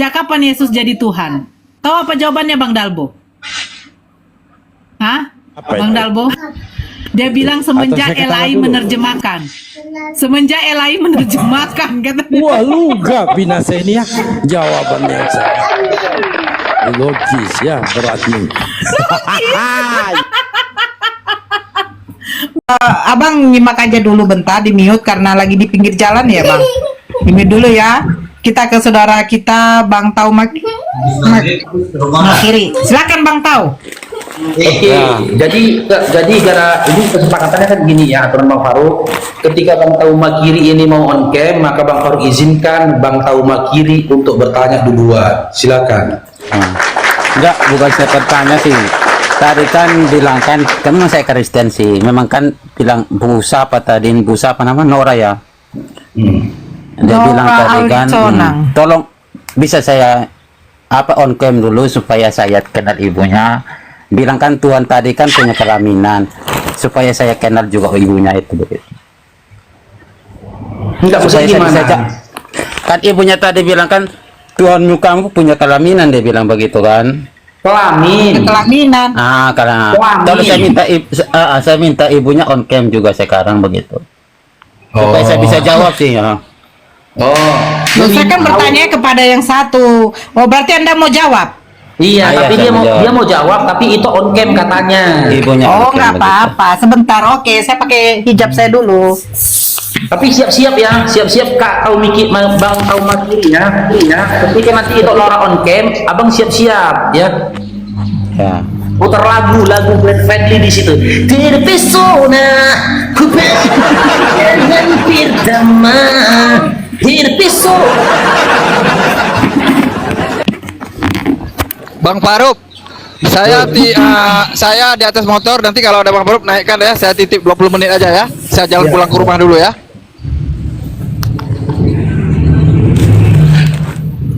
Sejak kapan Yesus jadi Tuhan? Tahu apa jawabannya Bang Dalbo? Hah? Apa Bang itu? Dalbo? Dia bilang semenjak Atau saya ketawa Elai dulu. menerjemahkan. Semenjak Elai menerjemahkan katanya. Wah, lu gak binasa ini ya. Jawabannya saya logis ya, berarti. Abang nyimak aja dulu bentar, di mute karena lagi di pinggir jalan ya bang. Di mute dulu ya. Kita ke saudara kita Bang Tau Makiri. Silakan Bang Tau. Jadi gara ini kesepakatannya kan gini ya, aturan Bang Faruk. Ketika Bang Tau Makiri ini mau on cam, maka Bang Faruk izinkan Bang Tau Makiri untuk bertanya duluan. Silakan. Enggak, bukan saya bertanya sih. Tadi kan bilang kan memang saya Kristen sih. Memang kan bilang busa apa tadi, busa apa nama Nora ya. Dia Nora bilang tadi kan, Auliconang. tolong bisa saya apa on cam dulu supaya saya kenal ibunya. Bilang kan Tuhan tadi kan punya kelaminan, supaya saya kenal juga ibunya itu begitu. Enggak usah Supaya saya gimana? bisa kan ibunya tadi bilang kan Tuhanmu kamu punya kelaminan, dia bilang begitu kan. Kelamin. Kelaminan. Karena Kelamin. kalau saya minta ibunya on cam juga sekarang begitu. Supaya saya bisa jawab sih ya. Oh. Loh, saya kan bertanya kepada yang satu. Oh berarti Anda mau jawab? Iya, Iya, tapi saya menjawab. dia mau jawab, tapi itu on cam katanya. Ibunya Oh on cam nggak begitu. apa-apa. Sebentar, oke. Saya pakai hijab saya dulu. Tapi siap-siap ya, siap-siap Kak Tau Mikir, Bang Tau Makiri ya. Ketika nanti itu Laura on cam, Abang siap-siap ya. Ya. Putar lagu Glenn Fredly di situ. Terpesona, ku dengan pertama. Terpesona. Bang Faruk, saya di atas motor. Nanti kalau ada Bang Faruk naikkan ya. Saya titip 20 menit aja ya. Saya jalan pulang ke rumah dulu ya.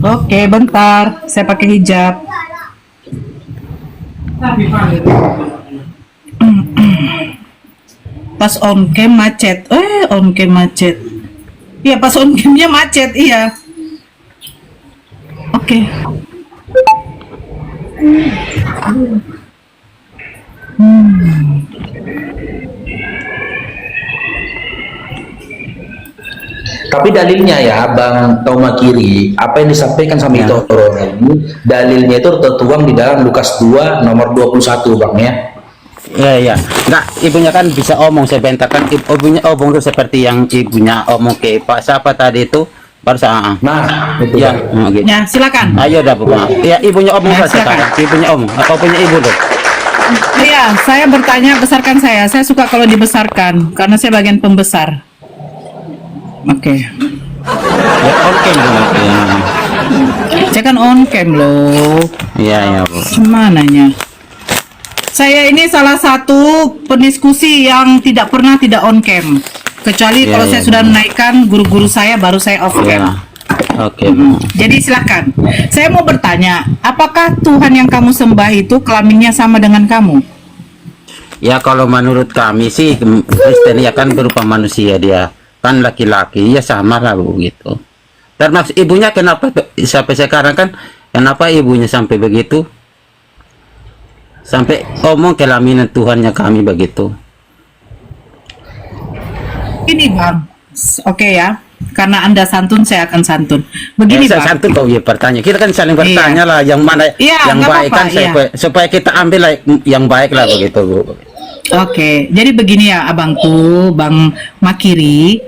Oke, bentar. Saya pakai hijab. Pas on cam macet. On cam macet. Iya, pas on camnya macet. Iya. Oke. Tapi dalilnya ya, Bang Tau Makiri, apa yang disampaikan sama itu orang ini, dalilnya itu tertuang di dalam Lukas 2 nomor 21, Bang ya. Iya. Enggak, ibunya kan bisa omong sebentar kan. Ibunya omong tuh seperti yang ibunya omong ke Pak siapa tadi itu baru saya. Nah, itu Ya, Bang. gitu. Ya, silakan. Ayo dah Bapak. Ya, ibunya omong Ya, saja silakan. sekarang. Ibunya omong. Apa punya ibu tuh? Iya, saya bertanya besarkan saya. Saya suka kalau dibesarkan karena saya bagian pembesar. Oke. Ya, oke dulu. Ya. Saya kan on cam loh. Iya, Bu. Mananya? Saya ini salah satu pendiskusi yang tidak pernah tidak on cam. Kecuali Iya, kalau iya, saya sudah menaikkan guru-guru saya baru saya off Ya. cam. Oke, Bu. Jadi silakan. Saya mau bertanya, apakah Tuhan yang kamu sembah itu kelaminnya sama dengan kamu? Ya, kalau menurut kami sih Kristen ya kan berupa manusia dia. Kan laki-laki ya sama lah begitu. Termasuk ibunya kenapa sampai sekarang kan kenapa ibunya sampai begitu? Sampai omong kelaminan Tuhannya kami begitu. Ini Bang. Oke ya. Karena Anda santun, saya akan santun. Begini Saya Bang. santun kau ya bertanya. Kita kan saling bertanya lah yang mana Iya, yang nggak baik apa-apa, kan iya. supaya kita ambil lah yang baik lah begitu, Bu. Oke, jadi begini ya abangku, Bang Makiri.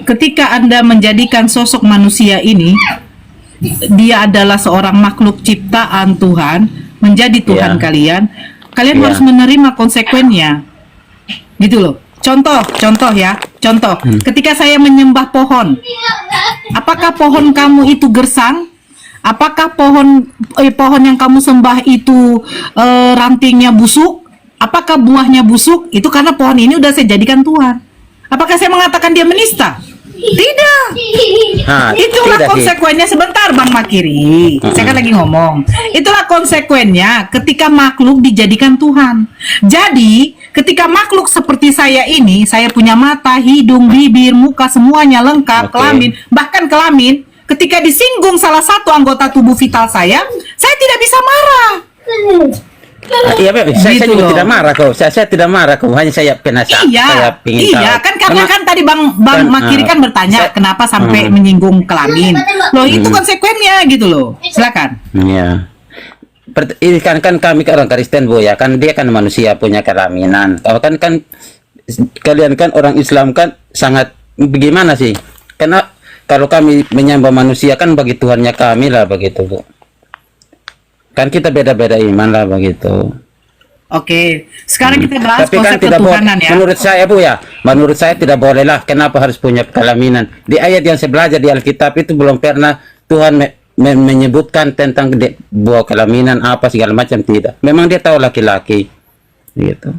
Ketika Anda menjadikan sosok manusia ini, dia adalah seorang makhluk ciptaan Tuhan, menjadi Tuhan Iya. kalian Iya. harus menerima konsekuennya. Gitu loh. Contoh ya, contoh. Ketika saya menyembah pohon, apakah pohon kamu itu gersang? Apakah pohon yang kamu sembah itu rantingnya busuk? Apakah buahnya busuk? Itu karena pohon ini udah saya jadikan Tuhan. Apakah saya mengatakan dia menista? Tidak. Nah, Itulah tidak sih. konsekuennya. Sebentar Bang Makiri, saya kan lagi ngomong. Itulah konsekuennya ketika makhluk dijadikan Tuhan. Jadi ketika makhluk seperti saya ini, saya punya mata, hidung, bibir, muka, semuanya lengkap, Oke. kelamin, bahkan kelamin. ketika disinggung salah satu anggota tubuh vital saya tidak bisa marah. Iya, saya Gitu juga loh. tidak marah kok. Saya tidak marah kok. Hanya saya penasaran. Iya, Saya ingin iya tahu. kan karena kan tadi Bang Makiri kan bertanya kenapa sampai menyinggung kelamin. Loh itu konsekuensinya gitu loh. Silakan. Iya. Ini kan kami orang Kristen Bu ya, kan dia kan manusia punya kelaminan. Kalau kan kalian kan orang Islam kan sangat bagaimana sih? Karena kalau kami menyembah manusia kan bagi Tuhannya kami lah begitu Bu. Kan kita beda-beda iman lah begitu. Oke, sekarang kita bahas Tapi kan konsep tidak boleh. ketuhanan ya. Menurut saya Bu ya, menurut saya tidak boleh lah. Kenapa harus punya kelaminan? Di ayat yang saya belajar di Alkitab itu belum pernah Tuhan menyebutkan tentang buah kelaminan apa segala macam, tidak. Memang dia tahu laki-laki gitu.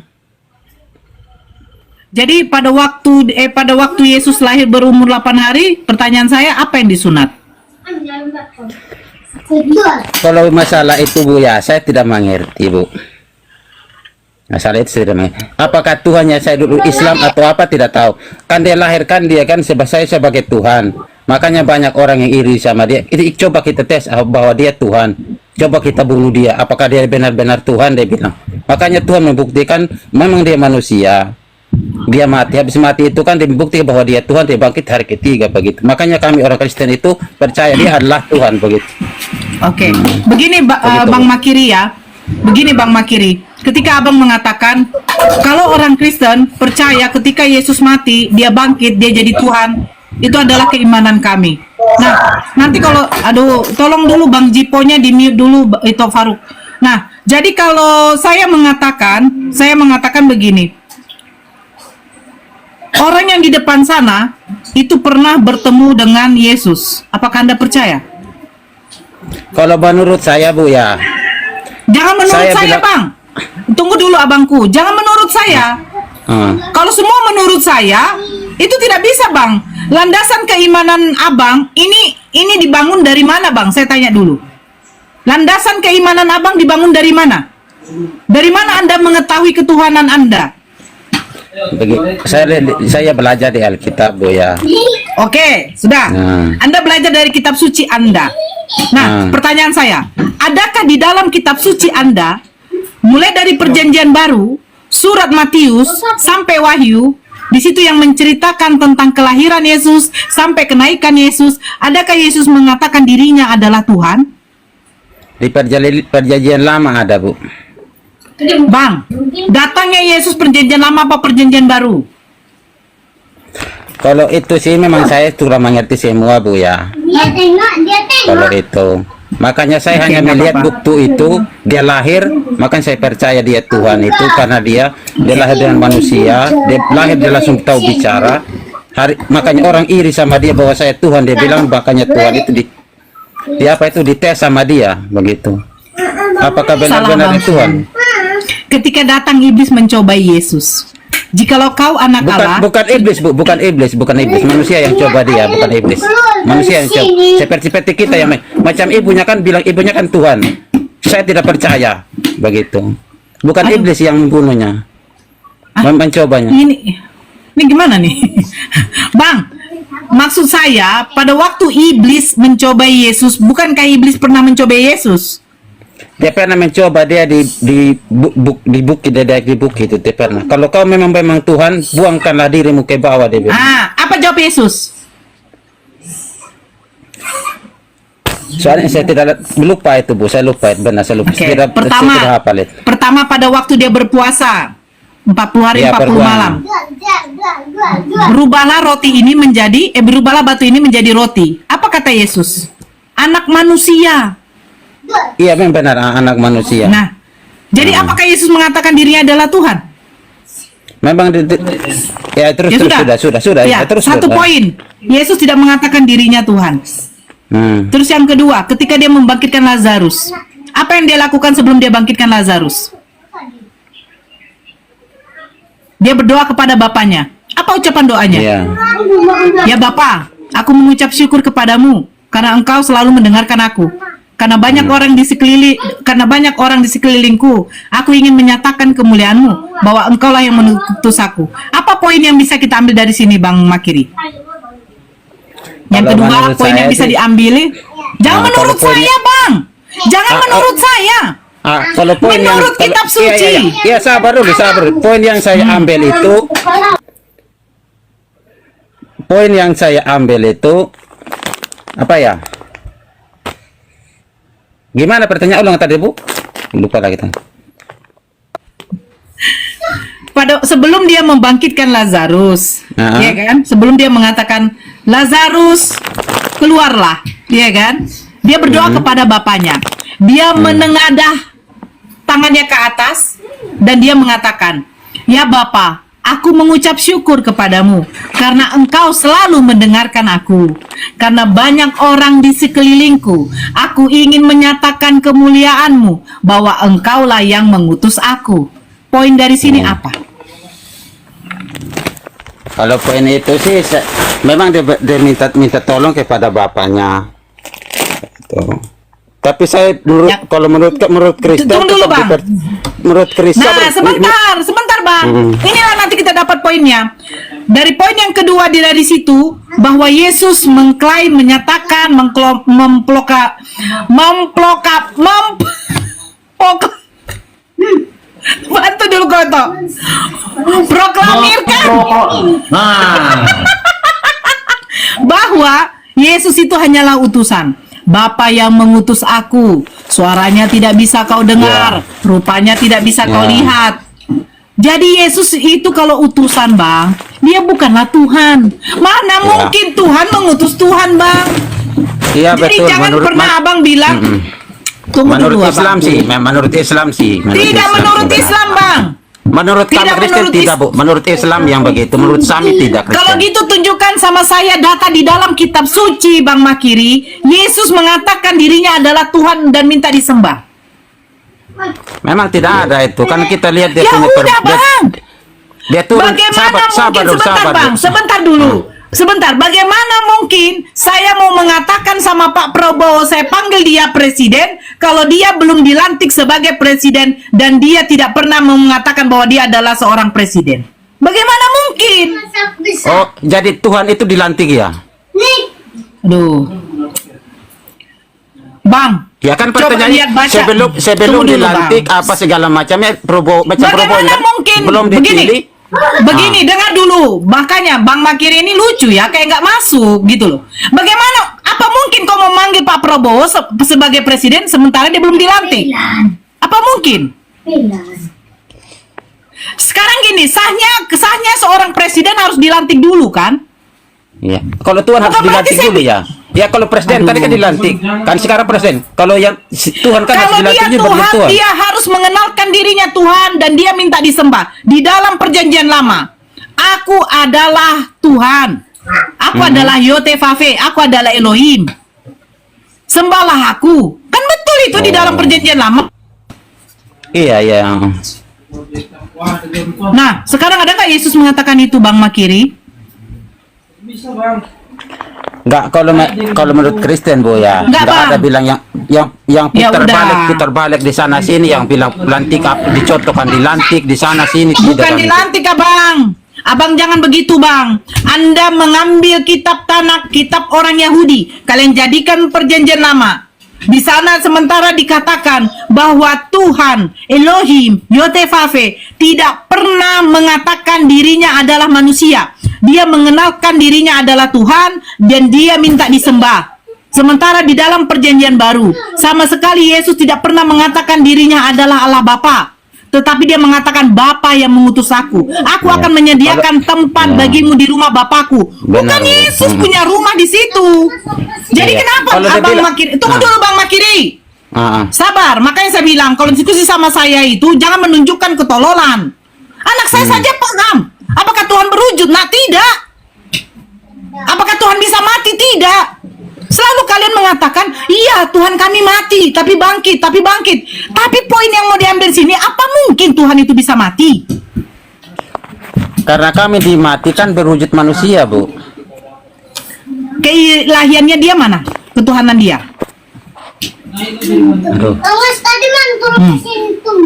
Jadi pada waktu Yesus lahir berumur 8 hari, pertanyaan saya apa yang disunat? Kalau masalah itu Bu ya, saya tidak mengerti Bu. Masalah itu saya tidak mengerti. Apakah Tuhannya saya dulu Islam atau apa, tidak tahu. Kan dia lahirkan dia kan saya sebagai Tuhan. Makanya banyak orang yang iri sama dia. Coba kita tes bahwa dia Tuhan. Coba kita bunuh dia. Apakah dia benar-benar Tuhan, dia bilang. Makanya Tuhan membuktikan memang dia manusia. Dia mati. Habis mati itu kan dia membuktikan bahwa dia Tuhan, dia bangkit hari ketiga begitu. Makanya kami orang Kristen itu percaya dia adalah Tuhan begitu. Oke, begini Bang Makiri ya. Begini Bang Makiri. Ketika Abang mengatakan kalau orang Kristen percaya ketika Yesus mati, dia bangkit, dia jadi Tuhan, itu adalah keimanan kami. Nah, nanti kalau tolong dulu Bang Jiponya di mute dulu itu Faruk. Nah, jadi kalau saya mengatakan begini. Orang yang di depan sana itu pernah bertemu dengan Yesus. Apakah Anda percaya? Kalau menurut saya Bu ya, Jangan menurut Saya saya, bilang- Bang. Tunggu dulu abangku. Jangan menurut saya. Kalau semua menurut saya, itu tidak bisa, Bang. Landasan keimanan Abang ini dibangun dari mana, Bang? Saya tanya dulu. Landasan keimanan Abang dibangun dari mana? Dari mana Anda mengetahui ketuhanan Anda? saya belajar di Alkitab Bu ya. Oke, sudah. Anda belajar dari kitab suci Anda. Nah, pertanyaan saya, adakah di dalam kitab suci Anda, mulai dari perjanjian baru, surat Matius, sampai Wahyu, di situ yang menceritakan tentang kelahiran Yesus, sampai kenaikan Yesus, adakah Yesus mengatakan dirinya adalah Tuhan? Di perjanjian lama ada Bu. Bang, datangnya Yesus perjanjian lama apa perjanjian baru? Kalau itu sih memang saya sudah mengerti semua Bu ya. Kalau itu, makanya saya hanya melihat bukti itu dia lahir, makanya saya percaya dia Tuhan itu karena dia lahir dengan manusia, dia lahir dia langsung tahu bicara. Makanya orang iri sama dia bahwa saya Tuhan, dia bilang makanya Tuhan itu dites sama dia begitu. Apakah benar-benar Tuhan? Ketika datang iblis mencobai Yesus. Jikalau kau anak Allah, bukan iblis Bu, bukan iblis, manusia yang coba dia, bukan iblis. Manusia yang coba. Seperti kita yang macam ibunya kan bilang ibunya kan Tuhan. Saya tidak percaya begitu. Bukan iblis yang membunuhnya. Mencobanya. Ini gimana nih? Bang, maksud saya pada waktu iblis mencobai Yesus, bukankah iblis pernah mencobai Yesus? Dia pernah mencoba dia di bukit itu dia pernah. Kalau kau memang Tuhan, buangkanlah dirimu ke bawah dia bilang. Apa jawab Yesus? Soalnya saya tidak lupa itu Bu, saya lupa benar saya lupa. Okay. Saya tidak hafal itu. Pertama pada waktu dia berpuasa 40 hari 40 malam. Berubahlah berubahlah batu ini menjadi roti. Apa kata Yesus? Anak manusia. Iya memang benar anak manusia. Nah, jadi apakah Yesus mengatakan dirinya adalah Tuhan? Memang sudah. Ya, satu poin. Yesus tidak mengatakan dirinya Tuhan. Terus yang kedua, ketika dia membangkitkan Lazarus, apa yang dia lakukan sebelum dia bangkitkan Lazarus? Dia berdoa kepada Bapaknya. Apa ucapan doanya? Ya Bapa, aku mengucap syukur kepadamu karena Engkau selalu mendengarkan aku. Karena banyak orang di sekelilingku, aku ingin menyatakan kemuliaan-Mu bahwa Engkaulah yang mengutus aku. Apa poin yang bisa kita ambil dari sini, Bang Makiri? Yang Kalau kedua, menurut poin yang saya bisa sih- diambil. Jangan Nah, menurut kalau poinnya- saya, Bang. Jangan Ah, menurut saya. Kalau poin yang Menurut kitab iya, iya, suci. iya. Iya, sabar dulu, sabar. Poin yang saya ambil itu, poin yang saya ambil itu apa ya? Gimana pertanyaan ulang tadi, Bu? Lupa lagi tadi. Sebelum dia membangkitkan Lazarus, Ah. ya kan? Sebelum dia mengatakan Lazarus keluarlah, ya kan? Dia berdoa kepada bapaknya. Dia menengadah tangannya ke atas dan dia mengatakan, "Ya Bapa, aku mengucap syukur kepadamu karena engkau selalu mendengarkan aku. Karena banyak orang di sekelilingku, aku ingin menyatakan kemuliaanmu bahwa engkaulah yang mengutus aku." Poin dari sini apa? Kalau poin itu sih memang dia minta tolong kepada bapaknya. Tuh. Tapi saya Ya. kalau menurut Kristen Tunggu dulu, tetap Bang. menurut Kristen Nah, sebentar Bang. Inilah nanti kita dapat poinnya. Dari poin yang kedua dari situ bahwa Yesus mengklaim, menyatakan, bantu dulu Goto. Proklamirkan Nah, bahwa Yesus itu hanyalah utusan. Bapa yang mengutus aku, suaranya tidak bisa kau dengar, rupanya tidak bisa kau Ya. lihat. Jadi Yesus itu kalau utusan, Bang, dia bukanlah Tuhan. Mana mungkin Tuhan mengutus Tuhan, Bang? Iya, Jadi betul. jangan pernah Abang bilang, tunggu menurut dulu, Islam Abang. sih, menurut Islam sih. Tidak menurut Islam, Bang. Menurut Tidak kami Kristen menurut tidak, Bu. Menurut Islam yang begitu. Menurut kami tidak Kristen. Kalau gitu tunjukkan sama saya data di dalam kitab suci, Bang Makiri. Yesus mengatakan dirinya adalah Tuhan dan minta disembah. Memang tidak ada itu. Kan kita lihat dia Ya punya udah, Bang. dia turun. Bagaimana Sabar mungkin dulu, sebentar, sabar Bang, dulu. sebentar dulu. Sebentar, bagaimana mungkin saya mau mengatakan sama Pak Prabowo saya panggil dia presiden kalau dia belum dilantik sebagai presiden dan dia tidak pernah mengatakan bahwa dia adalah seorang presiden? Bagaimana mungkin? Oh, jadi Tuhan itu dilantik ya? Aduh. Bang, Ya kan coba pertanyaannya lihat baca. sebelum Tunggu dulu, dilantik Bang. apa segala macamnya macam Prabowo Bagaimana kan mungkin? belum dipilih. Begini, dengar dulu. Makanya Bang Makiri ini lucu ya, kayak nggak masuk gitu loh. Bagaimana? Apa mungkin kau memanggil Pak Prabowo sebagai presiden sementara dia belum dilantik? Apa mungkin? Sekarang gini, sahnya seorang presiden harus dilantik dulu kan? Iya. Kalau Tuhan harus Bukan berarti dilantik saya- dulu ya. Ya kalau presiden tadi kan dilantik. Kan sekarang presiden. Kalau yang Tuhan kan harus Kalau dia dilantik juga Tuhan, Tuhan. dia harus mengenalkan dirinya Tuhan dan dia minta disembah. Di dalam perjanjian lama, aku adalah Tuhan. Aku adalah Yotevave, aku adalah Elohim. Sembahlah aku. Kan betul itu di dalam perjanjian lama. Iya, iya. Nah, sekarang ada nggak Yesus mengatakan itu, Bang Makiri? Enggak, kalau menurut Kristen Bu ya, Enggak, enggak ada Bang. bilang yang Ya putar udah. balik di sana sini yang bilang lantik dicontohkan dilantik di sana sini Bukan kan itu. dilantik, Abang. Abang jangan begitu, Bang. Anda mengambil kitab Tanakh, kitab orang Yahudi. Kalian jadikan perjanjian lama. Di sana sementara dikatakan bahwa Tuhan, Elohim, Yotevave tidak pernah mengatakan dirinya adalah manusia. Dia mengenalkan dirinya adalah Tuhan dan dia minta disembah. Sementara di dalam perjanjian baru, sama sekali Yesus tidak pernah mengatakan dirinya adalah Allah Bapa. Tetapi dia mengatakan Bapa yang mengutus aku. Aku akan menyediakan tempat bagimu di rumah Bapakku. Bukan Benar. Yesus punya rumah di situ. Jadi Iya. kenapa Kalau dia Abang bilang- Makiri? Tunggu dulu Bang Makiri. Ah, ah. Sabar, makanya saya bilang kalau diskusi sama saya itu jangan menunjukkan ketololan. Anak saya saja paham. Apakah Tuhan berwujud? Nah, tidak. Apakah Tuhan bisa mati? Tidak. Selalu kalian mengatakan, iya Tuhan kami mati, tapi bangkit, tapi bangkit. Tapi poin yang mau diambil sini, apa mungkin Tuhan itu bisa mati? Karena kami dimatikan berwujud manusia, Bu. Keilahiannya dia mana? Ketuhanan dia. Aduh.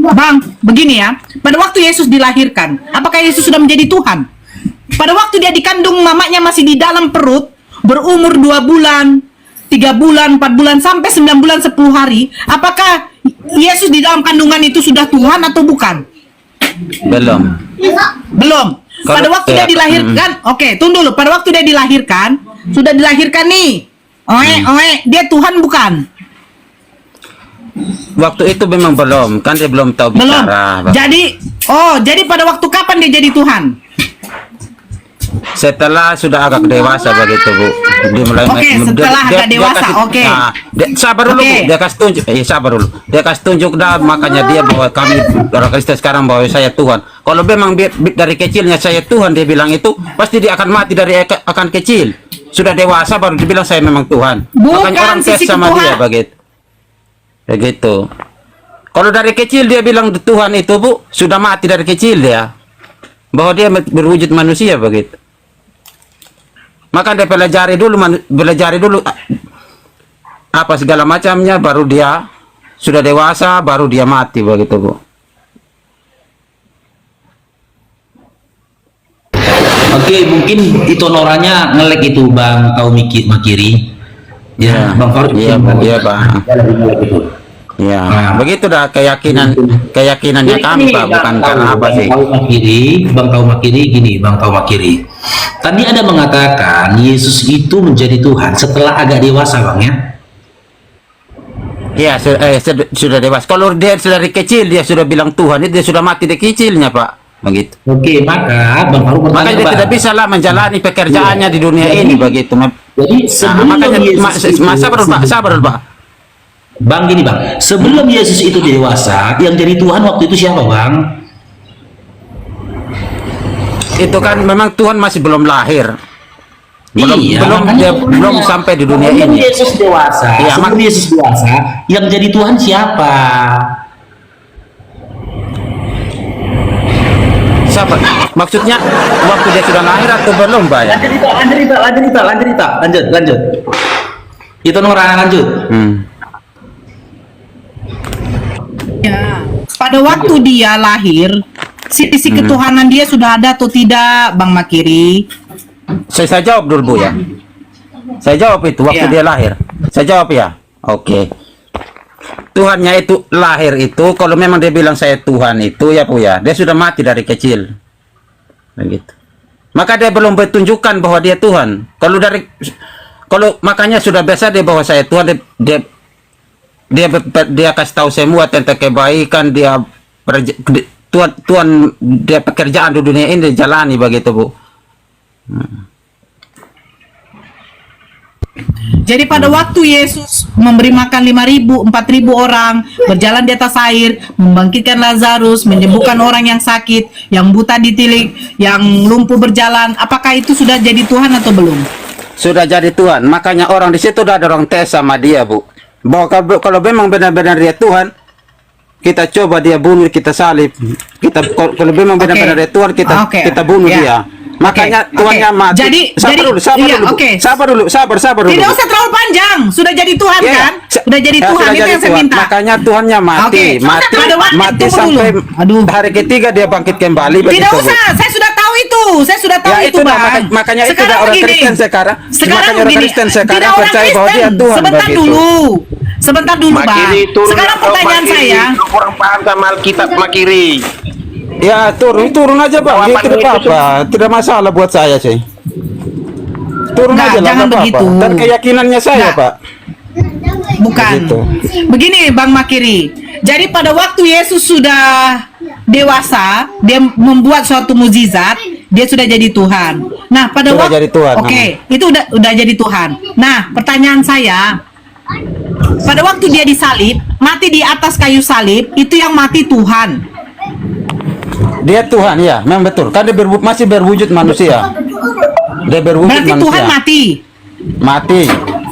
Bang, begini ya. Pada waktu Yesus dilahirkan, apakah Yesus sudah menjadi Tuhan? Pada waktu dia dikandung mamanya masih di dalam perut, berumur 2 bulan, 3 bulan, 4 bulan, sampai 9 bulan 10 hari, apakah Yesus di dalam kandungan itu sudah Tuhan atau bukan? Belum. Belum. Pada waktu dia dilahirkan, oke, tunggu dulu. Pada waktu dia dilahirkan, sudah dilahirkan nih. Dia Tuhan bukan? Waktu itu memang belum, kan dia belum tahu Belum. bicara. Jadi pada waktu kapan dia jadi Tuhan? Setelah sudah agak dewasa begitu, Bu. Dia mulai Oke, setelah agak dewasa, oke. Sabar dulu, Oke. Bu. Dia kasih tunjuk. Sabar dulu. Dia kasih tunjuk dah, makanya dia bahwa kami orang Kristen sekarang bahwa saya Tuhan. Kalau memang dari kecilnya saya Tuhan, dia bilang itu pasti dia akan mati dari akan kecil. Sudah dewasa baru dibilang saya memang Tuhan. Bukan Makanya orang tes sisi sama Tuhan. dia begitu. Begitu. Kalau dari kecil dia bilang Tuhan itu, Bu, sudah mati dari kecil dia. Bahwa dia berwujud manusia begitu. Maka dia pelajari dulu apa segala macamnya, baru dia sudah dewasa, baru dia mati begitu, Bu. Oke, mungkin itu noranya ngelek itu Bang Kau Makiri. Ya, Bang Faruk. Iya, Bang. Iya, Bang. Ya, Nah. begitu dah keyakinannya kami, Pak, bukan karena apa sih. Bang Kau Makiri gini, Bang Kau Makiri. Tadi ada mengatakan Yesus itu menjadi Tuhan setelah agak dewasa, Bang ya. Iya, sudah dewasa. Kalau dia dari kecil dia sudah bilang Tuhan, dia sudah mati dari kecilnya, Pak. Begitu. Oke, maka Bang Faruk bertanya, Makanya dia Bang. tidak bisa lah menjalani pekerjaannya di dunia ini begitu. Jadi sebelum Makanya Yesus itu- sabar dulu, Pak. Bang gini Bang, sebelum Yesus itu dewasa, yang jadi Tuhan waktu itu siapa Bang? Itu kan memang Tuhan masih belum lahir. Belum Iya, belum makanya dia aku belum nanya. sampai di dunia Sebelum ini. Yesus dewasa, Iya, sebelum Yesus dewasa, yang jadi Tuhan siapa? Siapa? Maksudnya waktu dia sudah lahir atau belum, Pak? Ya? Lanjut. Itu Nora, lanjut. Ya. Pada waktu dia lahir, sisi ketuhanan dia sudah ada atau tidak, Bang Makiri? Saya jawab dulu, Bu, ya. Saya jawab itu waktu Iya. dia lahir. Saya jawab ya. Oke. Tuhannya itu lahir itu kalau memang dia bilang saya Tuhan itu ya, Bu, ya. Dia sudah mati dari kecil. Begitu. Maka dia belum bertunjukkan bahwa dia Tuhan. Kalau makanya sudah biasa dia bahwa saya Tuhan, dia kasih tahu semua tentang kebaikan Tuhan dia pekerjaan di dunia ini jalani begitu, Bu. Jadi pada waktu Yesus memberi makan 5.000, 4.000 orang, berjalan di atas air, membangkitkan Lazarus, menyembuhkan orang yang sakit, yang buta ditilik, yang lumpuh berjalan, apakah itu sudah jadi Tuhan atau belum? Sudah jadi Tuhan. Makanya orang di situ udah ada orang tes sama dia, Bu. Bahwa kalau memang benar-benar dia Tuhan, kita coba dia bunuh, kita salib. Kalau memang benar-benar dia Tuhan, kita bunuh Ya. dia. Makanya Tuhannya mati. Sabar dulu, sabar dulu. Tidak usah terlalu panjang, sudah jadi Tuhan Iya, kan? Sudah jadi Tuhan, sudah itu jadi yang saya Tuhan. minta. Makanya Tuhannya mati, Oke. Pada waktu- mati tunggu sampai dulu. Aduh. hari ketiga dia bangkit kembali. Tidak begitu, Bu. usah, saya sudah tahu itu. Saya sudah tahu Ya, itu, itu dah, Bang. makanya itu Sekarang dah orang begini. Kristen sekarang. Sekarang Makanya orang begini. Kristen sekarang Tidak orang percaya bahwa dia Kristen. Tuhan Sebentar begitu. dulu. Sebentar dulu, Bang. Makiri turun Sekarang atau pertanyaan Makiri? saya. Lu kurang paham sama Alkitab Makiri. Ya turun aja, Bang. Ya, Jawaban tidak itu apa-apa, tidak masalah buat saya sih. Turun Enggak, aja lah, jangan nggak apa-apa. begitu. Dan keyakinannya saya, Enggak. Pak. Bukan. Begitu. Begini, Bang Makiri. Jadi pada waktu Yesus sudah dewasa, dia membuat suatu mukjizat, dia sudah jadi Tuhan. Nah, pada Sudah waktu jadi Tuhan, Oke, itu udah jadi Tuhan. Nah, pertanyaan saya, pada waktu dia disalib, mati di atas kayu salib, itu yang mati Tuhan. Dia Tuhan, ya, memang betul. Kan dia masih berwujud manusia. Dia berwujud Berarti manusia. Tuhan mati. Mati.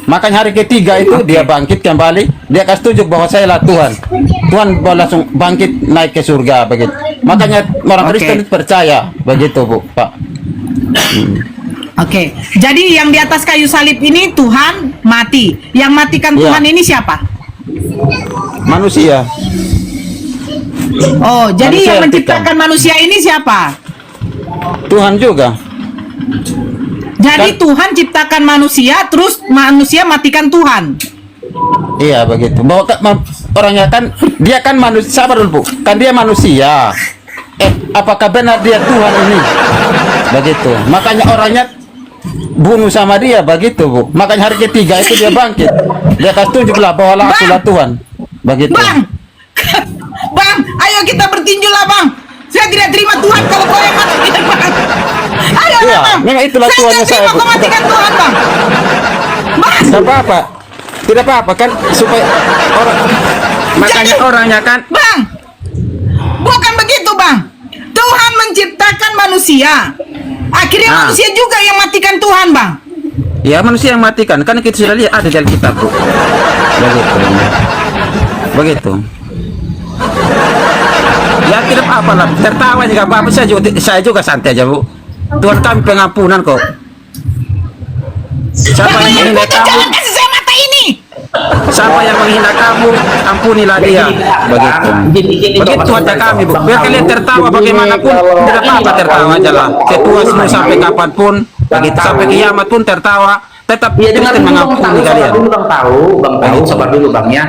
Makanya hari ketiga itu dia bangkit kembali. Dia kasih tunjuk bahwa saya lah Tuhan. Tuhan langsung bangkit naik ke surga begitu. Makanya orang Oke. Kristen percaya begitu, Bu, Pak. Oke. Jadi yang di atas kayu salib ini Tuhan mati. Yang matikan Iya. Tuhan ini siapa? Manusia. Oh, jadi Manusia yang yang menciptakan manusia ini siapa? Tuhan juga. Jadi Tuhan ciptakan manusia, terus manusia matikan Tuhan. Iya begitu. Bahwa orangnya kan dia kan manusia, sabar dulu Bu. Kan dia manusia. Apakah benar dia Tuhan ini? Begitu. Makanya orangnya bunuh sama dia begitu Bu. Makanya hari ketiga itu dia bangkit. Dia akan tunjuklah bahwa akulah Tuhan. Begitu. Bang, Bang, ayo kita bertinju lah Bang. Saya tidak terima Tuhan kalau kau yang matikan Bang. Ayo Iya, lah Bang. memang itulah Saya Tuhannya tidak terima saya, Bu. kau matikan Tuhan Bang. Bang. Tidak apa-apa. Tidak apa-apa kan supaya orang makanya Jadi, orangnya kan Bang, bukan begitu Bang. Tuhan menciptakan manusia. Akhirnya manusia juga yang matikan Tuhan Bang. ya manusia yang matikan kan kita sudah lihat ada di Alkitab Bu. Begitu. Begitu. Ya tidak apa-apa lah. Tertawa juga apa-apa saya juga santai aja Bu. Tuhan kami pengampunan kok. Siapa yang menghina kamu? Jangan kasih saya mata ini. Siapa yang menghina kamu, ampunilah dia. Begitu. Begitu aja kami Bu. Biar kalian tertawa bagaimanapun, tidak apa-apa tertawa aja lah. Setuasmu sampai kapanpun, begitu sampai kiamat pun tertawa. Tetap Ya dengan Kristen dulu mengampuni kalian. bang tahu, sabar dulu bang ya.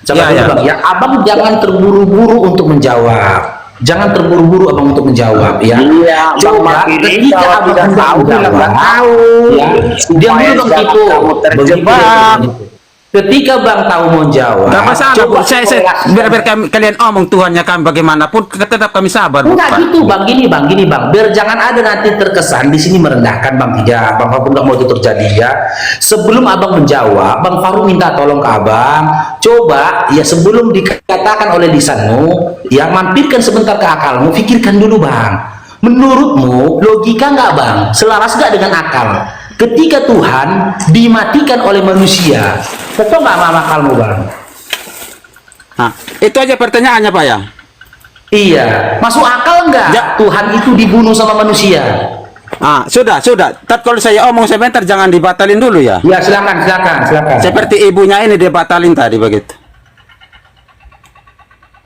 Sabar Ya, dulu ya. bang ya. Abang jangan terburu-buru untuk menjawab. Jangan terburu-buru abang untuk menjawab ya. Iya, Coba Bang Makiri, ketika kalau abang tidak tahu, bilang nggak tahu. ya. Diam Supaya dulu bang jangan Tito. kamu terjebak. Begitu. Ketika bang tahu mau jawab, Gak masalah Bu. coba Saya biar kalian omong Tuhannya kami bagaimanapun, tetap kami sabar Bu. enggak Pak. gitu bang, gini bang, biar jangan ada nanti terkesan di sini merendahkan bang. Tidak, bang Faruk nggak mau itu terjadi ya. Sebelum abang menjawab, bang Faruk minta tolong ke abang, coba ya sebelum dikatakan oleh lisanmu, ya mampirkan sebentar ke akalmu, pikirkan dulu bang. Menurutmu logika nggak bang, selaras nggak dengan akal? Ketika Tuhan dimatikan oleh manusia, betul nggak sama akalmu bang? Nah, itu aja pertanyaannya Pak ya. Iya, masuk akal nggak Ya. Tuhan itu dibunuh sama manusia? Sudah. Tapi kalau saya omong sebentar jangan dibatalin dulu ya. Ya silakan. Seperti ibunya ini dia batalin tadi begitu.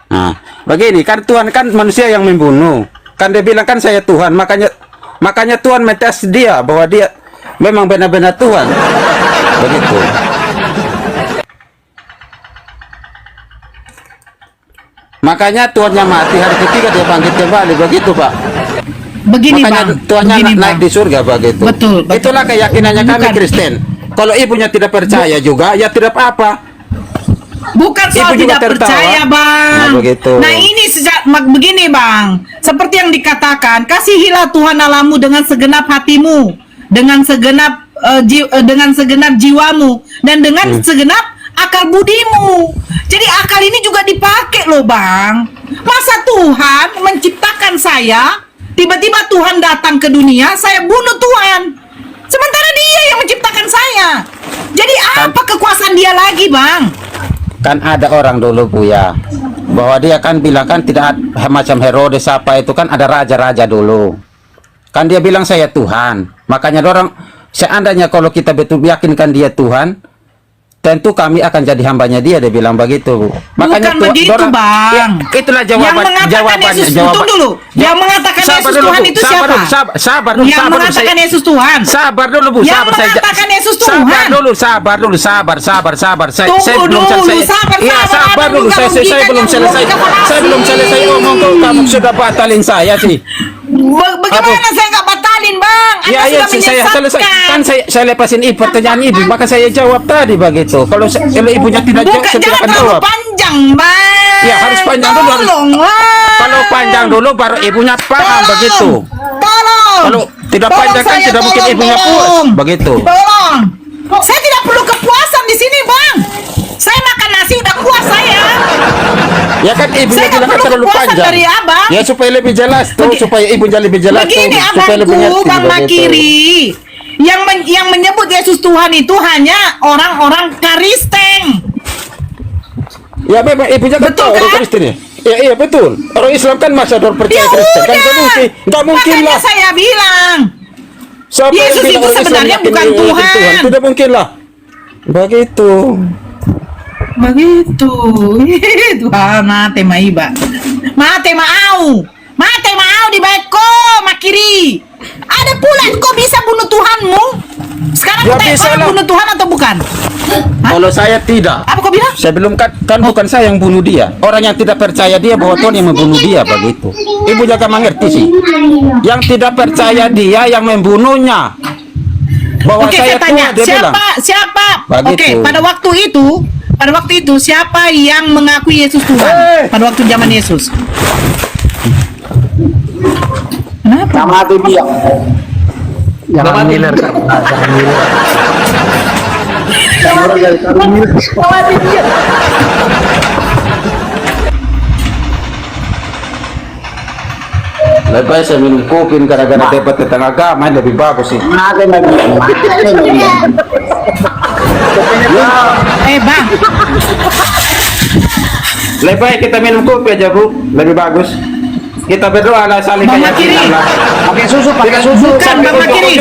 Nah, begini kan Tuhan kan manusia yang membunuh. Kan dia bilang kan saya Tuhan, makanya Tuhan metes dia bahwa dia memang benar-benar Tuhan. Begitu. Makanya Tuhannya mati hari ketiga dia bangkit kembali begitu Pak. Begini Makanya Bang. Tuhannya Begini, naik Bang. di surga begitu. Betul. Itulah keyakinannya kami Bukan. Kristen. Kalau ibunya tidak percaya juga ya tidak apa-apa. Bukan soal Ibu juga tidak tertawa. percaya Bang. Nah, begitu. Nah ini begini Bang. Seperti yang dikatakan, kasihilah Tuhan Allahmu dengan segenap hatimu, dengan segenap jiwamu, dan dengan segenap akal budimu. Jadi akal ini juga dipakai loh Bang. Masa Tuhan menciptakan saya, tiba-tiba Tuhan datang ke dunia, saya bunuh Tuhan. Sementara dia yang menciptakan saya. Jadi apa kekuasaan dia lagi Bang? Kan ada orang dulu Bu ya, bahwa dia kan bilang kan tidak macam Herodes apa itu kan ada raja-raja dulu. Kan dia bilang saya Tuhan. Makanya orang seandainya kalau kita betul yakinkan dia Tuhan, tentu kami akan jadi hambanya dia bilang begitu Bu. Makanya Bukan begitu Bang. Ya, itulah jawaban Yesus, tunggu dulu. Yang mengatakan Sabar Yesus dulu, Tuhan Bu. itu Sabar siapa? dulu, sabar dulu, Yang sabar dulu, mengatakan saya- Yesus Tuhan. Sabar dulu Bu, Yang sabar saya. mengatakan Yesus Sabar Tuhan. dulu, sabar dulu, sabar. Tunggu Saya belum dulu, selesai. sabar, Iya, sabar, sabar Abang dulu. juga Saya memberikan belum yang selesai. belum dikasih. Saya belum selesai ngomong kok kamu sudah batalin saya sih. Bagaimana saya nggak batalin Bang? Anda Ya, sudah saya selesai. menyesatkan. Kan saya lepasin pertanyaan ibu, maka saya jawab tadi begitu. Kalau ibunya tidak jawab, Bukan, saya jangan akan terlalu jawab. panjang Bang. Ya, harus panjang dulu, harus- Tolonglah. Kalau panjang dulu baru ibunya paham begitu. Tolong. Kalau tidak Tolong panjang kan saya, tidak mungkin tolong, ibunya puas. tolong. Begitu. Tolong. Saya tidak perlu kepuasan di sini Bang. Saya makan nasi udah puas saya. Ya kan ibunya Saya bilang nggak kan perlu terlalu kepuasan panjang. dari abang. Ya supaya lebih jelas tuh, supaya ibunya lebih jelas Begini tuh, supaya lebih abangku ngerti Bang begitu. Makiri. Yang menyebut Yesus Tuhan itu hanya orang-orang Kristen. Ya memang ibunya kan Betul tahu orang kan? Kristen ya. Ya iya betul. Orang Islam kan masa orang percaya Kristen kan nggak mungkin, nggak mungkin Makanya lah. saya bilang. Siapa yang Yesus bilang itu orang Islam sebenarnya yakin bukan yakin Tuhan. Tidak mungkin lah. Begitu. Begitu. Tuhan mate maiba. Mate mau di baiko Makiri. Ada pula kok bisa bunuh Tuhanmu. Sekarang Ya, kau tanya bisa orang lah. bunuh Tuhan atau bukan? Kalau saya tidak. Apa kau bilang? Saya belum kan bukan saya yang bunuh dia. Orang yang tidak percaya dia bahwa Tuhan yang membunuh dia begitu. Ibu jangan mengerti sih. Yang tidak percaya dia yang membunuhnya. Bahwa Oke, saya saya tanya, Tuhan, dia bilang. siapa? Begitu. Oke, pada waktu itu siapa yang mengakui Yesus Tuhan? Pada waktu zaman Yesus. Kenapa? Nama itu dia. Jangan Miller. Lebih baik saya minum kopi gara-gara debat tentang agama lebih bagus sih. Makan lagi. Bang, Lebih baik kita minum kopi aja Bu, lebih bagus. Kita berdoa lah saling Bang keyakinan Makiri. lah. Pakai susu, pakai susu. Bukan, Bang Makiri.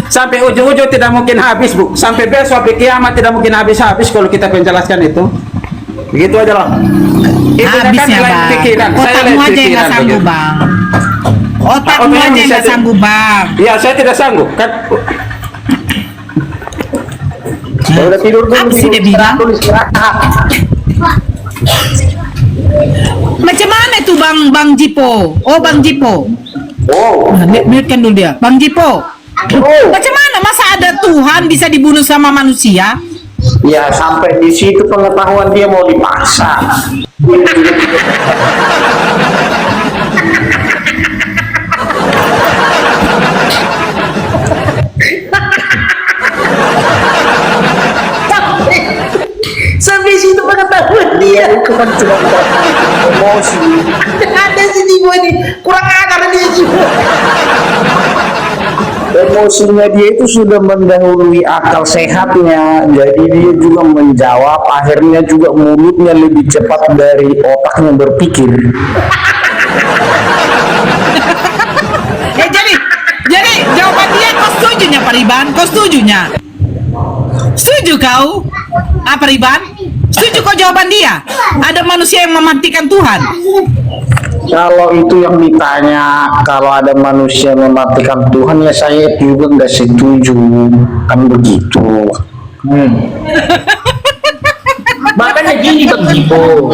Sampai ujung-ujung tidak mungkin habis Bu. Sampai besok sampai kiamat tidak mungkin habis-habis kalau kita menjelaskan itu. Begitu aja lah. Itu habisnya lain Bang. pikiran. Saya Otakmu lain aja yang pikiran nggak sanggup begitu. Bang. Otakmu Otaknya aja yang bisa nggak di- sanggup Bang. Ya saya tidak sanggup kan. Udah tidur dulu. Apa sih dia bilang? Tulis istirahat. Macam mana itu Bang Jipo? Oh Bang Jipo. Oh. Nah, mute-kan dulu dia. Bang Jipo. Oh. Macam mana masa ada Tuhan bisa dibunuh sama manusia? Ya sampai di situ pengetahuan dia mau dipaksa. Sampai situ pengetahuan dia. Itu kan cuma emosi. Ada si Jibo ini kurang ajar dia Jibo. Emosinya dia itu sudah mendahului akal sehatnya, jadi dia juga menjawab, akhirnya juga mulutnya lebih cepat dari otaknya berpikir. Jadi jawaban dia kau setujunya Pak Riban? Kau setujunya? Setuju kau? Apa Riban? Setuju kau jawaban dia? Ada manusia yang mematikan Tuhan? Kalau itu yang ditanya, kalau ada manusia mematikan Tuhan, ya saya juga nggak setuju, kan begitu. Makanya gini Bang Jibo.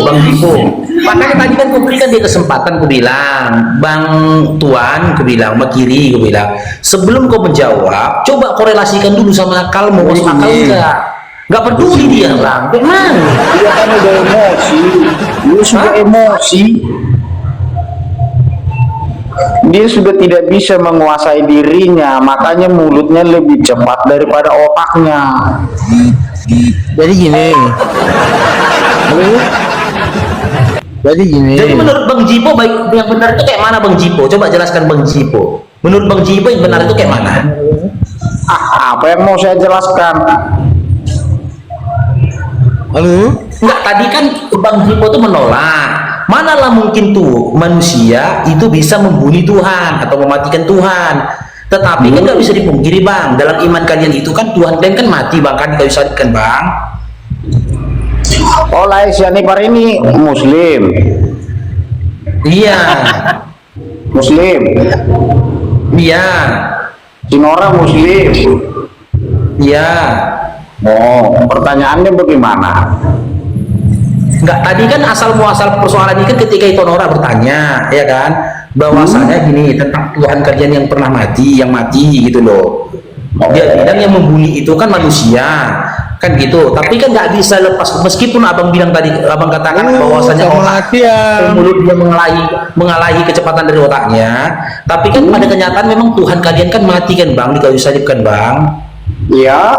Makanya tadi kan aku berikan dia kesempatan, aku bilang, Bang Tuan, aku bilang, Makiri, aku bilang, sebelum kau menjawab, coba korelasikan dulu sama akalmu, masuk akal enggak? Nggak peduli dia Bang, memang. Dia kan udah emosi, dia sudah emosi. Dia sudah tidak bisa menguasai dirinya, makanya mulutnya lebih cepat daripada otaknya. Jadi gini. Jadi menurut Bang Jibo, baik yang benar itu kayak mana Bang Jibo? Coba jelaskan Bang Jibo. Menurut Bang Jibo yang benar itu kayak mana? Apa yang mau saya jelaskan? Halo? Enggak, tadi kan Bang Jibo tuh menolak. Manalah mungkin tuh manusia itu bisa membunuh Tuhan atau mematikan Tuhan. Tetapi kan nggak bisa dipungkiri Bang, dalam iman kalian itu kan Tuhan kalian kan mati Bang, kan kayu salib kan Bang. Oh, Laisyanipar ini Muslim. Iya, Muslim. iya, Sinora Muslim. iya. Oh, pertanyaannya bagaimana? Enggak, tadi kan asal muasal persoalan ini kan ketika itu Nora bertanya, ya kan, bahwasanya gini tentang Tuhan kalian yang pernah mati, yang mati gitu loh. Dia bilang yang membunuh itu kan manusia, kan gitu. Tapi kan nggak bisa lepas, meskipun abang bilang tadi, abang katakan bahwasanya mulut dia mengalahi kecepatan dari otaknya. Tapi kan pada kenyataan memang Tuhan kalian kan mati kan Bang, di kayu salib kan Bang. Ya,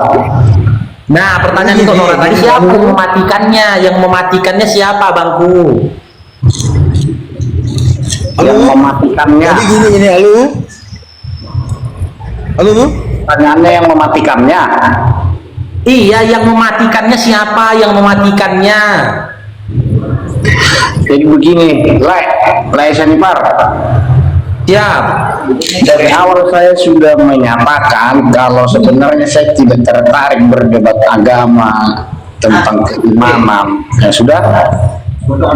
Nah, pertanyaan itu Nora tadi, siapa yang mematikannya? Yang mematikannya siapa, Bangku? yang mematikannya. Jadi gini ini halo. Halo Bu? Pertanyaannya yang mematikannya. Iya, yang mematikannya siapa? Yang mematikannya? Jadi begini, Laisyanipar. Siap. Dari awal saya sudah menyatakan kalau sebenarnya saya tidak tertarik berdebat agama tentang keimanan. Ya sudah,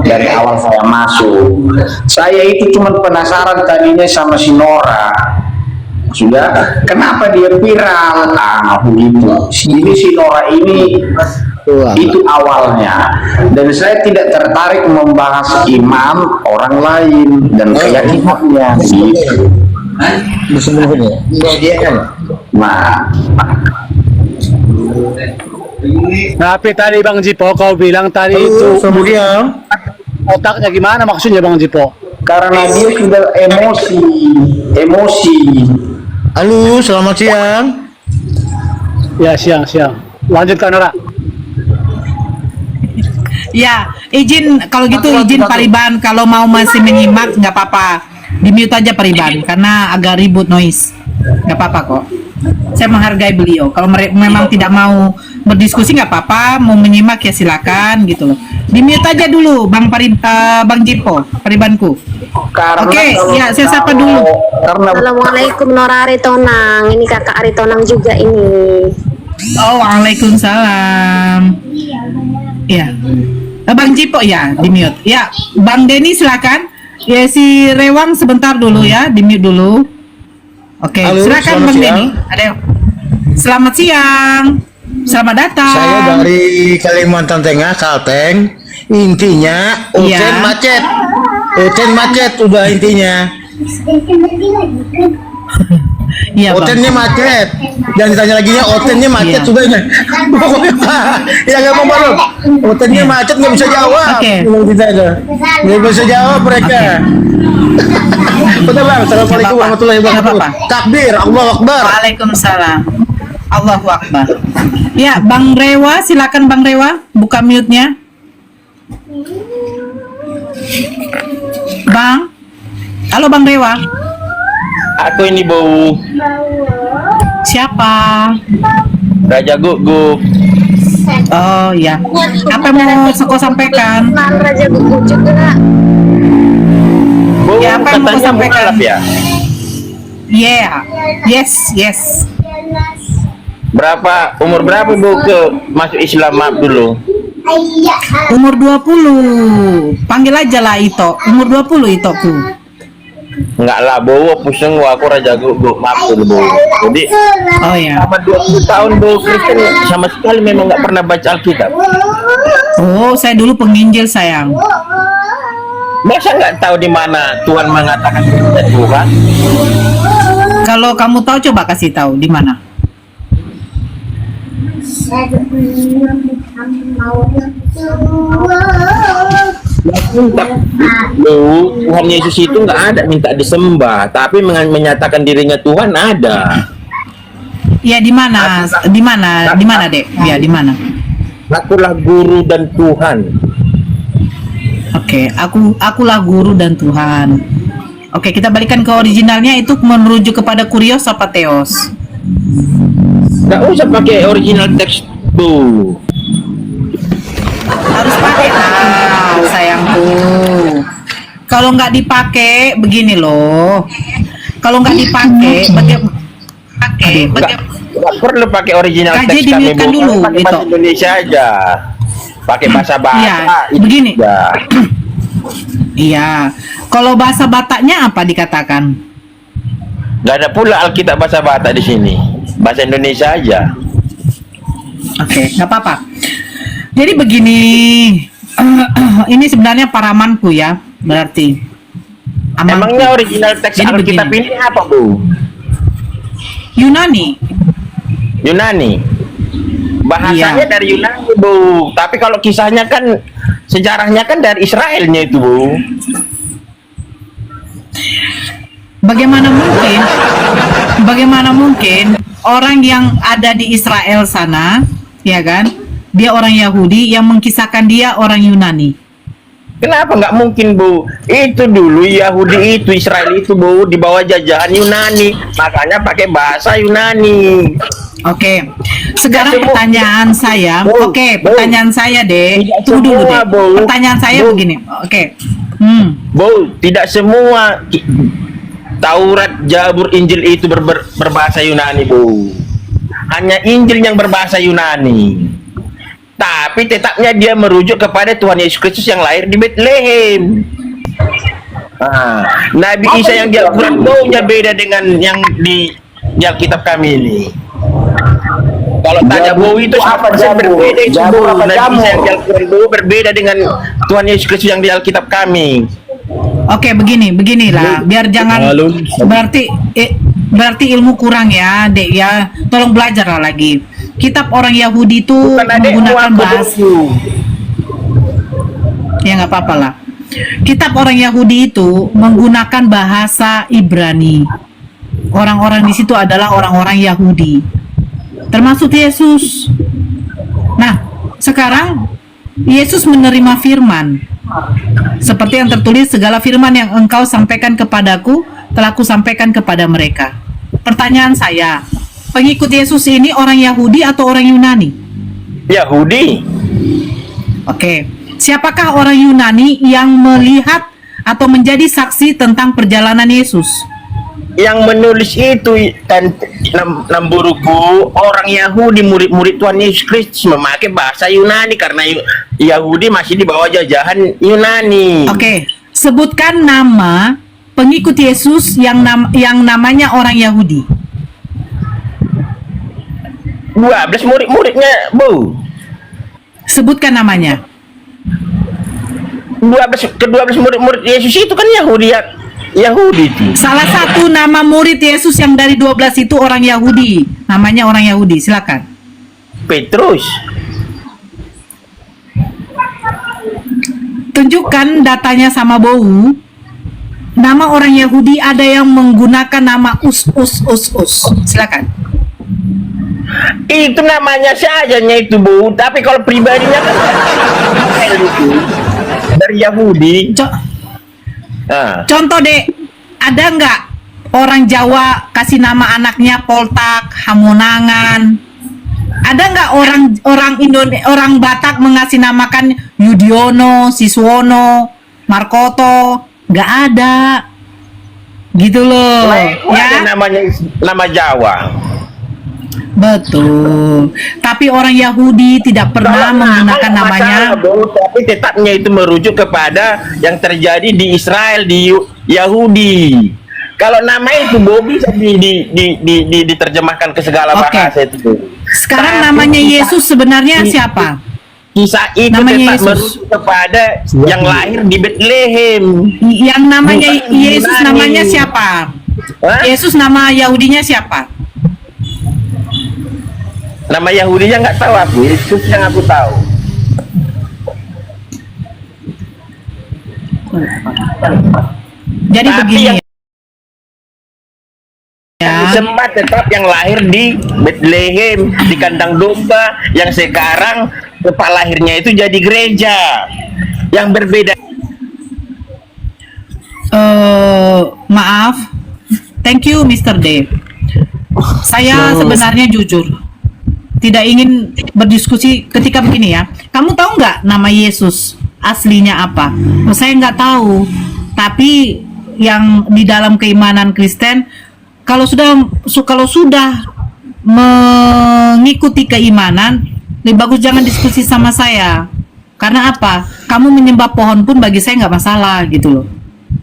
dari awal saya masuk. Saya itu cuma penasaran tadinya sama si Nora. Sudah, kenapa dia viral? Ah, begitu. Ini si Nora ini itu awalnya, dan saya tidak tertarik membahas imam orang lain dan keyakinannya gitu. Nah, Tapi tadi Bang Jipo kau bilang tadi itu kemudian otaknya gimana maksudnya Bang Jipo? karena dia sudah emosi. Halo, selamat siang. Ya, siang. Lanjutkan Nora. Ya, izin kalau gitu izin Pariban kalau mau masih menyimak nggak apa-apa. Di mute aja Pariban karena agak ribut noise. Nggak apa-apa kok. Saya menghargai beliau. Kalau memang tidak mau berdiskusi nggak apa-apa, mau menyimak ya silakan gitu loh. Di mute aja dulu Bang Jipo, Paribanku. Oke, ya saya sapa dulu. Assalamualaikum Nora Aritonang, ini kakak Aritonang juga ini. Oh, waalaikumsalam. Ya, Bang Jipo ya di mute. Ya, Bang Denny silakan. Ya si Rewang sebentar dulu ya, di mute dulu. Oke, Halo, silakan selamat Bang siang. Denny. Selamat siang. Selamat datang. Saya dari Kalimantan Tengah, Kalteng. Intinya Iya. Uten macet udah intinya. Iya, Bang. Otennya macet. Jangan ditanya lagi ya, otennya macet Iya. sudah ini. Ya nggak mau malu. Otennya macet nggak bisa jawab. Oke. Nggak bisa jawab mereka. Betul Bang. Assalamualaikum Nggak apa-apa. warahmatullahi wabarakatuh. Nggak apa-apa. Takbir, Allahu Akbar. Waalaikumsalam. Allahu Akbar. Ya, Bang Rewa, silakan Bang Rewa, buka mute-nya. Bang. Halo Bang Rewa. Aku ini bau Siapa? Raja Gugup. Oh ya. Apa yang mau kau sampaikan? Raja Gugup juga. Bau Ya, apa yang mau katanya sampaikan? mualaf ya. Yeah. Yes. Umur berapa bau ke masuk Islam maaf dulu? Umur 20. Panggil aja lah Ito. Umur 20 Itoku. Enggak lah bau pusing aku Raja Gugup maaf dulu bau. Jadi Oh ya. selama 20 tahun bau Kristen sama sekali memang nggak pernah baca Alkitab. Oh, saya dulu penginjil sayang. Masa nggak tahu di mana Tuhan mengatakan kita Tuhan? Kalau kamu tahu coba kasih tahu di mana. Bau Tuhan Yesus itu nggak ada minta disembah, tapi menyatakan dirinya Tuhan ada. Ya di mana? Di mana, Dek? Ya di mana? Akulah guru dan Tuhan. Oke, akulah guru dan Tuhan. Oke, kita balikan ke originalnya itu merujuk kepada Kurios apa Theos? Nggak usah pakai original teks bu. Harus pakai sayangku. Kalau nggak dipakai begini loh. Kalau nggak dipakai Nggak perlu pakai original KJ teks kami dimute-kan bu. dulu, Pakai gitu. bahasa Indonesia aja. Pakai bahasa bahasa. Iya, begini. Ya. Iya. Kalau bahasa Bataknya apa dikatakan? Nggak ada pula Alkitab bahasa Batak di sini. Bahasa Indonesia aja. Oke, nggak apa-apa. Jadi begini, ini sebenarnya paramanku ya, berarti. Amanku. Emangnya original teks Jadi Alkitab begini. ini apa bu? Yunani. Yunani. Bahasanya Iya. dari Yunani bu. Tapi kalau kisahnya kan sejarahnya kan dari Israelnya itu bu. Bagaimana mungkin orang yang ada di Israel sana, ya kan? Dia orang Yahudi yang mengkisahkan dia orang Yunani. Kenapa nggak mungkin bu? Itu dulu Yahudi itu Israel itu bu di bawah jajahan Yunani, makanya pakai bahasa Yunani. Oke. Sekarang Tidak semua. pertanyaan saya, Bu, pertanyaan saya deh. Tidak Tunggu dulu semua, deh. Bu. Pertanyaan saya Bu. begini. Oke. Bu, tidak semua Taurat, Zabur, Injil itu berbahasa Yunani bu. Hanya Injil yang berbahasa Yunani. Tapi tetapnya dia merujuk kepada Tuhan Yesus Kristus yang lahir di Bethlehem. Nabi Isa yang di Al-Quran baunya beda dengan yang di di Alkitab kami ini. Kalau tanya Jabur bau itu apa 100% jabur? berbeda itu Jabur bau. apa Nanti jamur? saya bilang bau berbeda dengan Tuhan Yesus Kristus yang di Alkitab kami. Oke, beginilah. Biar jangan berarti ilmu kurang ya, Dek ya. Tolong belajar lagi. Kitab orang Yahudi itu Bukan adekmu, menggunakan aku bahasa. dulu. Ya nggak apa-apa lah. Kitab orang Yahudi itu menggunakan bahasa Ibrani. Orang-orang di situ adalah orang-orang Yahudi, termasuk Yesus. Nah, sekarang Yesus menerima firman. Seperti yang tertulis, segala firman yang engkau sampaikan kepadaku, telah ku sampaikan kepada mereka. Pertanyaan saya, pengikut Yesus ini orang Yahudi atau orang Yunani? Yahudi. Oke, siapakah orang Yunani yang melihat atau menjadi saksi tentang perjalanan Yesus? Yang menulis itu Namburuku orang Yahudi, murid-murid Tuhan Yesus Kristus memakai bahasa Yunani karena Yahudi masih di bawah jajahan Yunani. Oke, sebutkan nama pengikut Yesus yang namanya orang Yahudi. 12 murid-muridnya, Bu. Sebutkan namanya. 12 murid-murid Yesus itu kan Yahudi itu. Salah satu nama murid Yesus yang dari 12 itu orang Yahudi. Namanya orang Yahudi, silakan. Petrus. Tunjukkan datanya sama Bowu. Nama orang Yahudi ada yang menggunakan nama Us. Silakan. Itu namanya sajanya itu, Bu. Tapi kalau pribadinya kan itu dari Yahudi. Contoh Dek, ada nggak orang Jawa kasih nama anaknya Poltak, Hamonangan? Ada nggak orang Batak mengasih namakan Yudiono, Siswono, Markoto? Nggak ada, gitu loh. Ya, namanya nama Jawa. Betul. Tapi orang Yahudi tidak pernah menggunakan namanya. Tapi tetapnya itu merujuk kepada yang terjadi di Israel, di Yahudi. Kalau nama itu bisa diterjemahkan ke segala bahasa itu. Sekarang namanya Yesus sebenarnya siapa? Kisah itu namanya tetap merujuk kepada yang lahir di Bethlehem. Yang namanya Bukan Yesus Yunani. namanya siapa? Yesus nama Yahudinya siapa? Nama Yahudinya nggak tahu aku, Yesus yang aku tahu. Jadi tapi begini yang ya. Sempat tetap yang lahir di Bethlehem, di kandang domba, yang sekarang tempat lahirnya itu jadi gereja. Yang berbeda. Maaf, thank you Mr. D. Saya sebenarnya jujur tidak ingin berdiskusi ketika begini ya. Kamu tahu nggak nama Yesus aslinya apa? Saya nggak tahu. Tapi yang di dalam keimanan Kristen, kalau sudah mengikuti keimanan, lebih bagus jangan diskusi sama saya. Karena apa? Kamu menyembah pohon pun bagi saya nggak masalah gitu loh.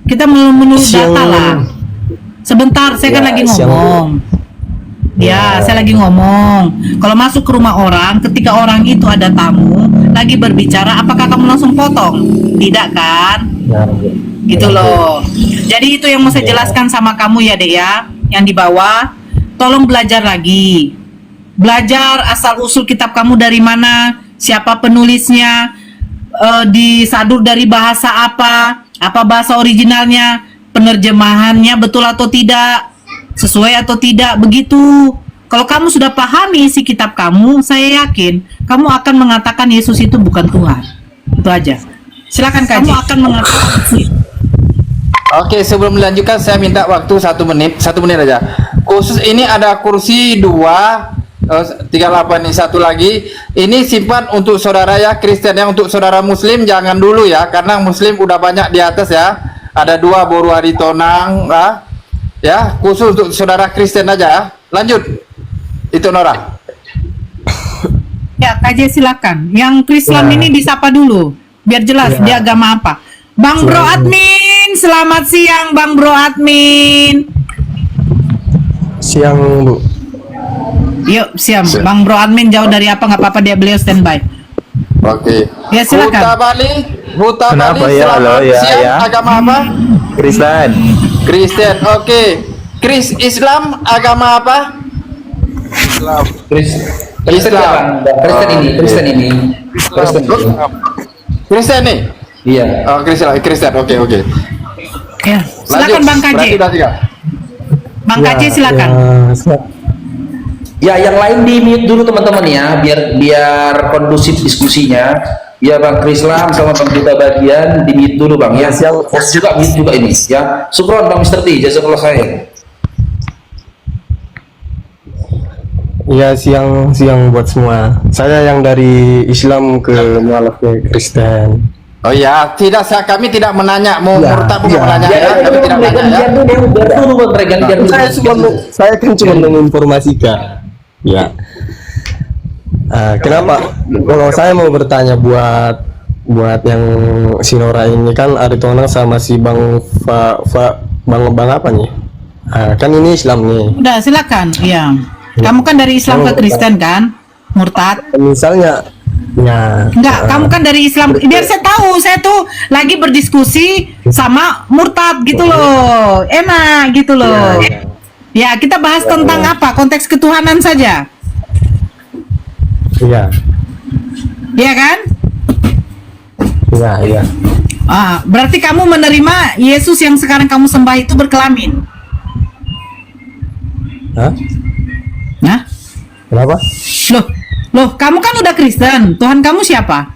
Kita menurut data lah. Sebentar, saya kan lagi ngomong. Ya, saya lagi ngomong. Kalau masuk ke rumah orang, ketika orang itu ada tamu, lagi berbicara, apakah kamu langsung potong? Tidak kan? Gitu loh. Jadi itu yang mau saya jelaskan sama kamu ya, Dek ya. Yang di bawah, tolong belajar lagi. Belajar asal-usul kitab kamu dari mana, siapa penulisnya, disadur dari bahasa apa bahasa originalnya, penerjemahannya betul atau tidak, sesuai atau tidak, begitu. Kalau kamu sudah pahami isi kitab kamu, saya yakin kamu akan mengatakan Yesus itu bukan Tuhan. Itu aja. Silakan kaji. Kamu akan mengatakan. Oke, sebelum melanjutkan saya minta waktu 1 menit aja. Khusus ini ada kursi 2, 38 ini satu lagi. Ini simpan untuk saudara ya Kristen, yang untuk saudara Muslim jangan dulu ya, karena Muslim udah banyak di atas ya. Ada 2 Boru Haritonang ya, khusus untuk saudara Kristen aja ya. Lanjut. Itu Nora. Ya, KJ silakan. Yang Kristen ini disapa dulu, biar jelas dia agama apa. Bang Bro Admin, selamat siang Bang Bro Admin. Siang Bu. Yuk, siap. Bang Bro admin jauh dari apa nggak apa-apa, dia beliau standby. Oke. Ya, silakan. Huta Kenapa Bali, ya? selamat Halo, ya, siang. ya. Agama apa? Kristen. Kristen. Oke. Islam agama apa? Islam. Kristen ini. Kristen nih. Iya. Oh, Kristen. Oke. Ya, silakan Bang KJ. Berarti udah 3. Bang KJ silakan. Ya, yang lain di mute dulu teman-teman ya, biar kondusif diskusinya. Ya Bang Krislam sama Bang Huta bagian di mute dulu Bang ya. Host juga mute juga ini ya. Syukron Bang Mr. T, jazakallah khair. Ya, siang buat semua. Saya yang dari Islam ke mualaf ke Kristen. Oh ya, kami tidak menanya mau murtad bukan menanya ya, kami tidak menanya ya. Saya kan cuma menginformasikan. Ya. Kenapa? Kalau saya mau bertanya buat yang Sinora ini kan Aritonang sama si Bang Bang apa nih? Kan ini Islam nih. Udah silakan. Iya. Kamu kan dari Islam ke Kristen kan? Murtad. Misalnya ya. Enggak, kamu kan dari Islam. Biar saya tahu, saya tuh lagi berdiskusi sama murtad gitu loh. Enak gitu loh. Ya, kita bahas tentang apa? Konteks ketuhanan saja. Iya. Iya kan? Iya. Berarti kamu menerima Yesus yang sekarang kamu sembah itu berkelamin. Hah? Nah? Kenapa? Loh, kamu kan udah Kristen. Tuhan kamu siapa?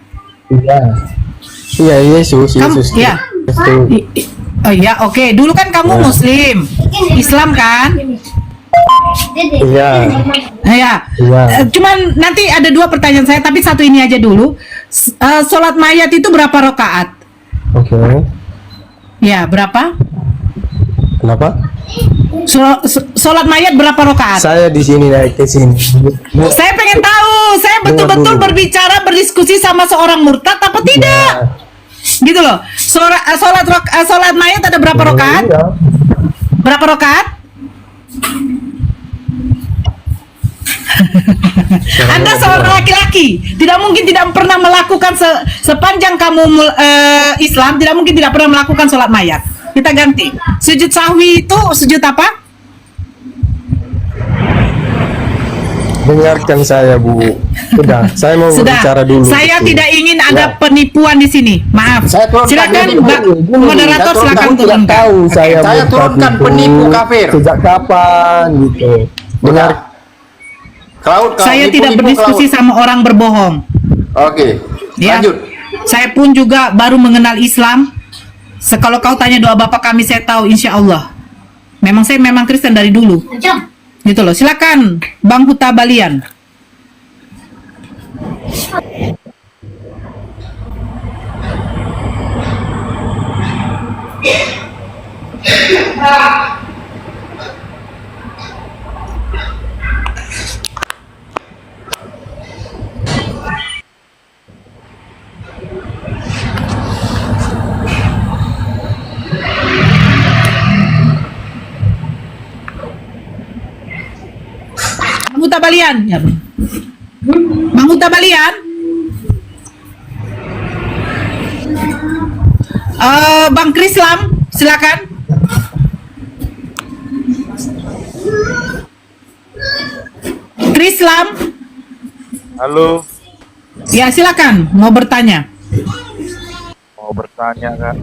Iya, Yesus. Iya. Oh iya, oke. Dulu kan kamu Muslim, Islam kan? Iya. Ya. Cuman nanti ada 2 pertanyaan saya, tapi satu ini aja dulu. Sholat mayat itu berapa rakaat? Oke. Ya, berapa? Kenapa? Sholat mayat berapa rakaat? Saya di sini naik ke sini. Saya pengen tahu. Saya betul-betul berbicara, berdiskusi sama seorang murtad apa tidak? Gitu loh. Sholat mayat ada berapa rakaat? Berapa rakaat? Anda seorang laki-laki, tidak mungkin tidak pernah melakukan sepanjang kamu Islam, tidak mungkin tidak pernah melakukan sholat mayat. Kita ganti. Sujud sahwi itu sujud apa? Dengarkan saya Bu. Saya mau berbicara dulu. Saya tidak ingin ada penipuan di sini. Maaf. Silakan moderator, silakan turunkan. Saya turunkan penipu kafir. Sejak kapan gitu. Dengar. Saya tidak berdiskusi sama orang berbohong. Oke. Lanjut. Saya pun juga baru mengenal Islam. Kalau kau tanya doa Bapak kami, saya tahu insya Allah. Saya memang Kristen dari dulu. Gitu loh. Silakan Bang Huta Balian. Huta Balian. Ya, Bang Huta Balian. Bang Krislam, silakan. Krislam. Halo. Ya, silakan. Mau bertanya? Mau bertanya, Kak.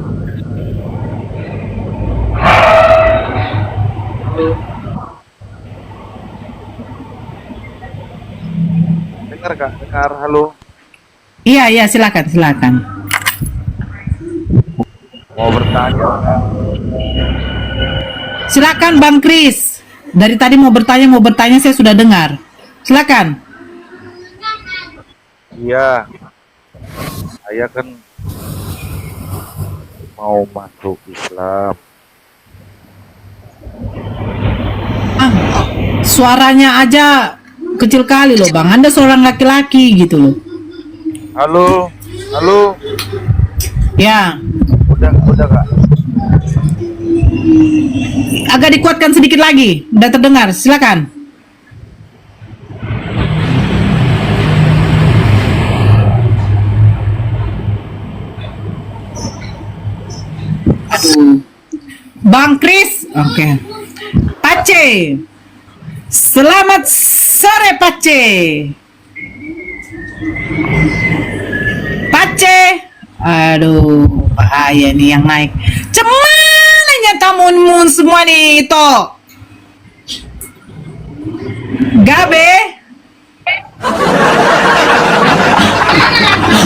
Dengar, Kak? Dengar, halo. Iya, silakan. Mau bertanya, Kak. Silakan Bang Kris. Dari tadi mau bertanya saya sudah dengar. Silakan. Iya. Saya kan mau masuk Islam. Suaranya aja kecil kali loh Bang. Anda seorang laki-laki gitu loh. Halo. Ya. Udah Kak. Agak dikuatkan sedikit lagi. Udah terdengar. Silakan. Bang Kris, oke. Pace, selamat sore Pace. Pace, aduh bahaya nih yang naik. Cemananya tamun semua nih itu. Gabe.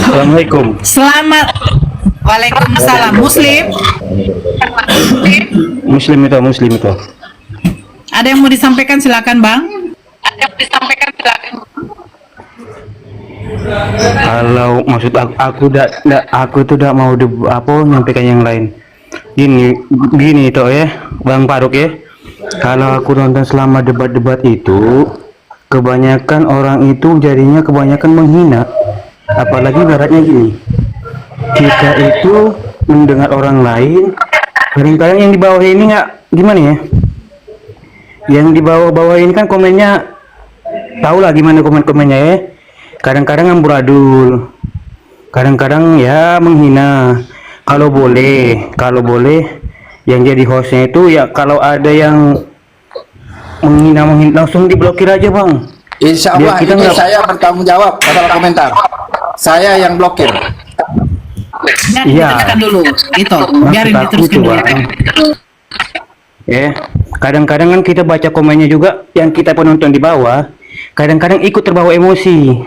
Assalamualaikum. Selamat. Waalaikumsalam. Muslim. Muslim itu. Ada yang mau disampaikan, silakan Bang. Kalau maksud aku tuh tidak mau nyampaikan yang lain. Gini itu ya, Bang Faruk ya. Kalau aku nonton selama debat-debat itu, kebanyakan orang itu jadinya kebanyakan menghina. Apalagi baratnya gini. Kita itu mendengar orang lain, kadang-kadang yang di bawah ini nggak gimana ya? Yang di bawah ini kan komennya, tahu lah gimana komen-komennya ya. Kadang-kadang amburadul, kadang-kadang ya menghina. Kalau boleh yang jadi hostnya itu ya kalau ada yang menghina langsung diblokir aja Bang. Insya Allah ini saya bertanggung jawab masalah komentar. Saya yang blokir. Iya. Diteruskan dulu, itu. Biarin diteruskan dulu. Kadang-kadang kan kita baca komennya juga, yang kita penonton di bawah, kadang-kadang ikut terbawa emosi,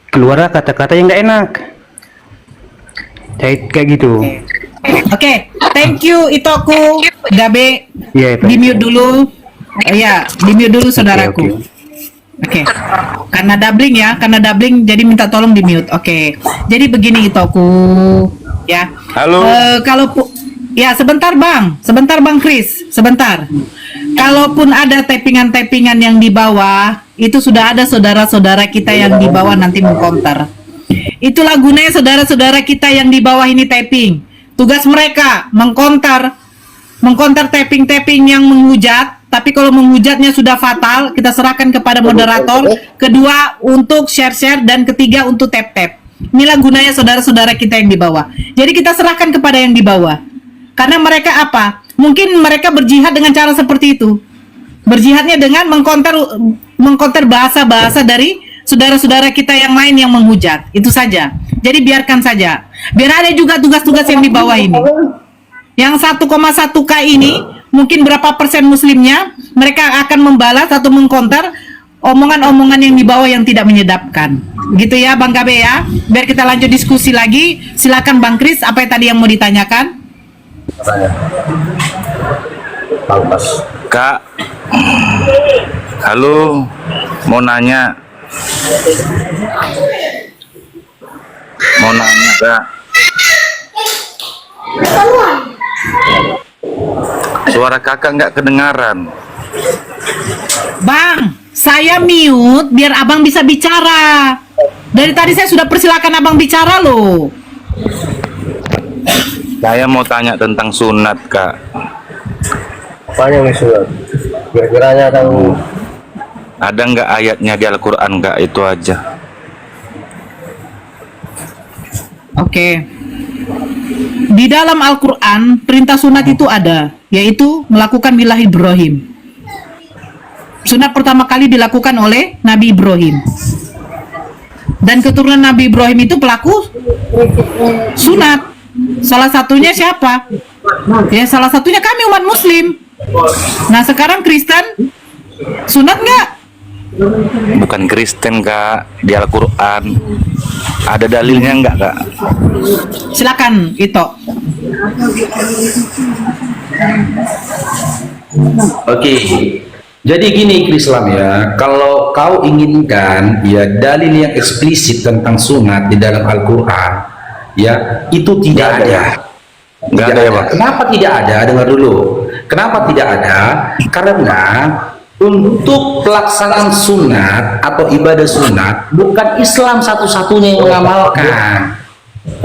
keluarlah kata-kata yang nggak enak, kayak gitu. Oke, thank you Itoku, Gabe. Iya, di mute dulu. Ya, di mute dulu saudaraku. Oke. Karena doubling jadi minta tolong di mute. Oke. Jadi begini Itoku, ya. Halo. Ya, sebentar Bang Kris, sebentar. Kalaupun ada tappingan yang di bawah, itu sudah ada saudara-saudara kita yang di bawah nanti mengcounter. Itulah gunanya saudara-saudara kita yang di bawah ini tapping. Tugas mereka mengcounter tapping yang menghujat. Tapi kalau menghujatnya sudah fatal, kita serahkan kepada moderator. Kedua untuk share, dan ketiga untuk tap. Inilah gunanya saudara-saudara kita yang di bawah. Jadi kita serahkan kepada yang di bawah. Karena mereka apa? Mungkin mereka berjihad dengan cara seperti itu. Berjihadnya dengan mengkonter bahasa-bahasa dari saudara-saudara kita yang lain yang menghujat. Itu saja. Jadi biarkan saja. Biar ada juga tugas-tugas yang di bawah ini. Yang 1,1K ini, mungkin berapa persen muslimnya, mereka akan membalas atau mengkonter omongan-omongan yang di bawah yang tidak menyedapkan. Gitu ya Bang Gabe ya. Biar kita lanjut diskusi lagi. Silakan Bang Kris, apa yang tadi yang mau ditanyakan? Kak, halo, mau nanya Kak. Suara kakak nggak kedengaran. Bang, saya mute biar abang bisa bicara. Dari tadi saya sudah persilakan abang bicara loh. Saya mau tanya tentang sunat, Kak. Banyak nih sunat. Kira-kiranya tahu. Ada nggak ayatnya di Al-Quran, Kak? Itu aja. Oke. Di dalam Al-Quran, perintah sunat itu ada, yaitu melakukan milah Ibrahim. Sunat pertama kali dilakukan oleh Nabi Ibrahim. Dan keturunan Nabi Ibrahim itu pelaku sunat. Salah satunya siapa? Ya, salah satunya kami umat muslim. Nah, sekarang Kristen sunat nggak? Bukan Kristen, Kak. Di Al-Quran ada dalilnya nggak, Kak? Silakan, Ito. Oke. Jadi gini Islam ya, kalau kau inginkan ya dalil yang eksplisit tentang sunat di dalam Al-Quran, ya itu tidak ada. Nggak ada ya, Pak? Kenapa tidak ada? Dengar dulu. Kenapa tidak ada? Karena untuk pelaksanaan sunat atau ibadah sunat bukan Islam satu-satunya yang mengamalkan.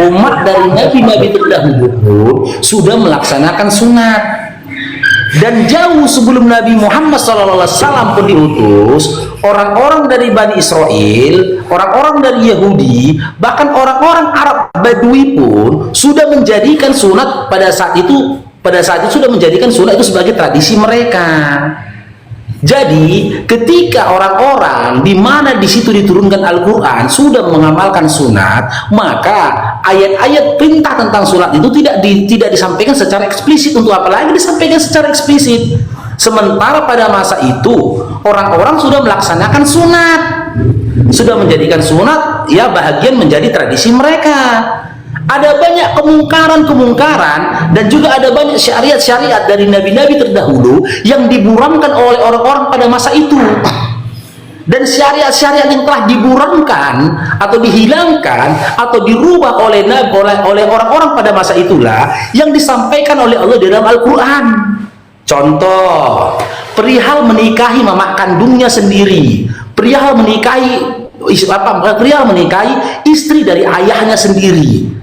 Umat dari Nabi terdahulu sudah melaksanakan sunat. Dan jauh sebelum Nabi Muhammad SAW pun diutus, orang-orang dari Bani Israel, orang-orang dari Yahudi, bahkan orang-orang Arab Badui pun sudah menjadikan sunat pada saat itu sudah menjadikan sunat itu sebagai tradisi mereka. Jadi ketika orang-orang di mana di situ diturunkan Al-Quran sudah mengamalkan sunat, maka ayat-ayat perintah tentang sunat itu tidak disampaikan secara eksplisit. Untuk apa lagi disampaikan secara eksplisit? Sementara pada masa itu orang-orang sudah melaksanakan sunat, sudah menjadikan sunat ya bahagian menjadi tradisi mereka. Ada banyak kemungkaran dan juga ada banyak syariat-syariat dari nabi-nabi terdahulu yang diburamkan oleh orang-orang pada masa itu. Dan syariat-syariat yang telah diburamkan atau dihilangkan atau dirubah oleh orang-orang pada masa itulah yang disampaikan oleh Allah di dalam Al-Quran. Contoh, perihal menikahi mama kandungnya sendiri, perihal menikahi istri dari ayahnya sendiri.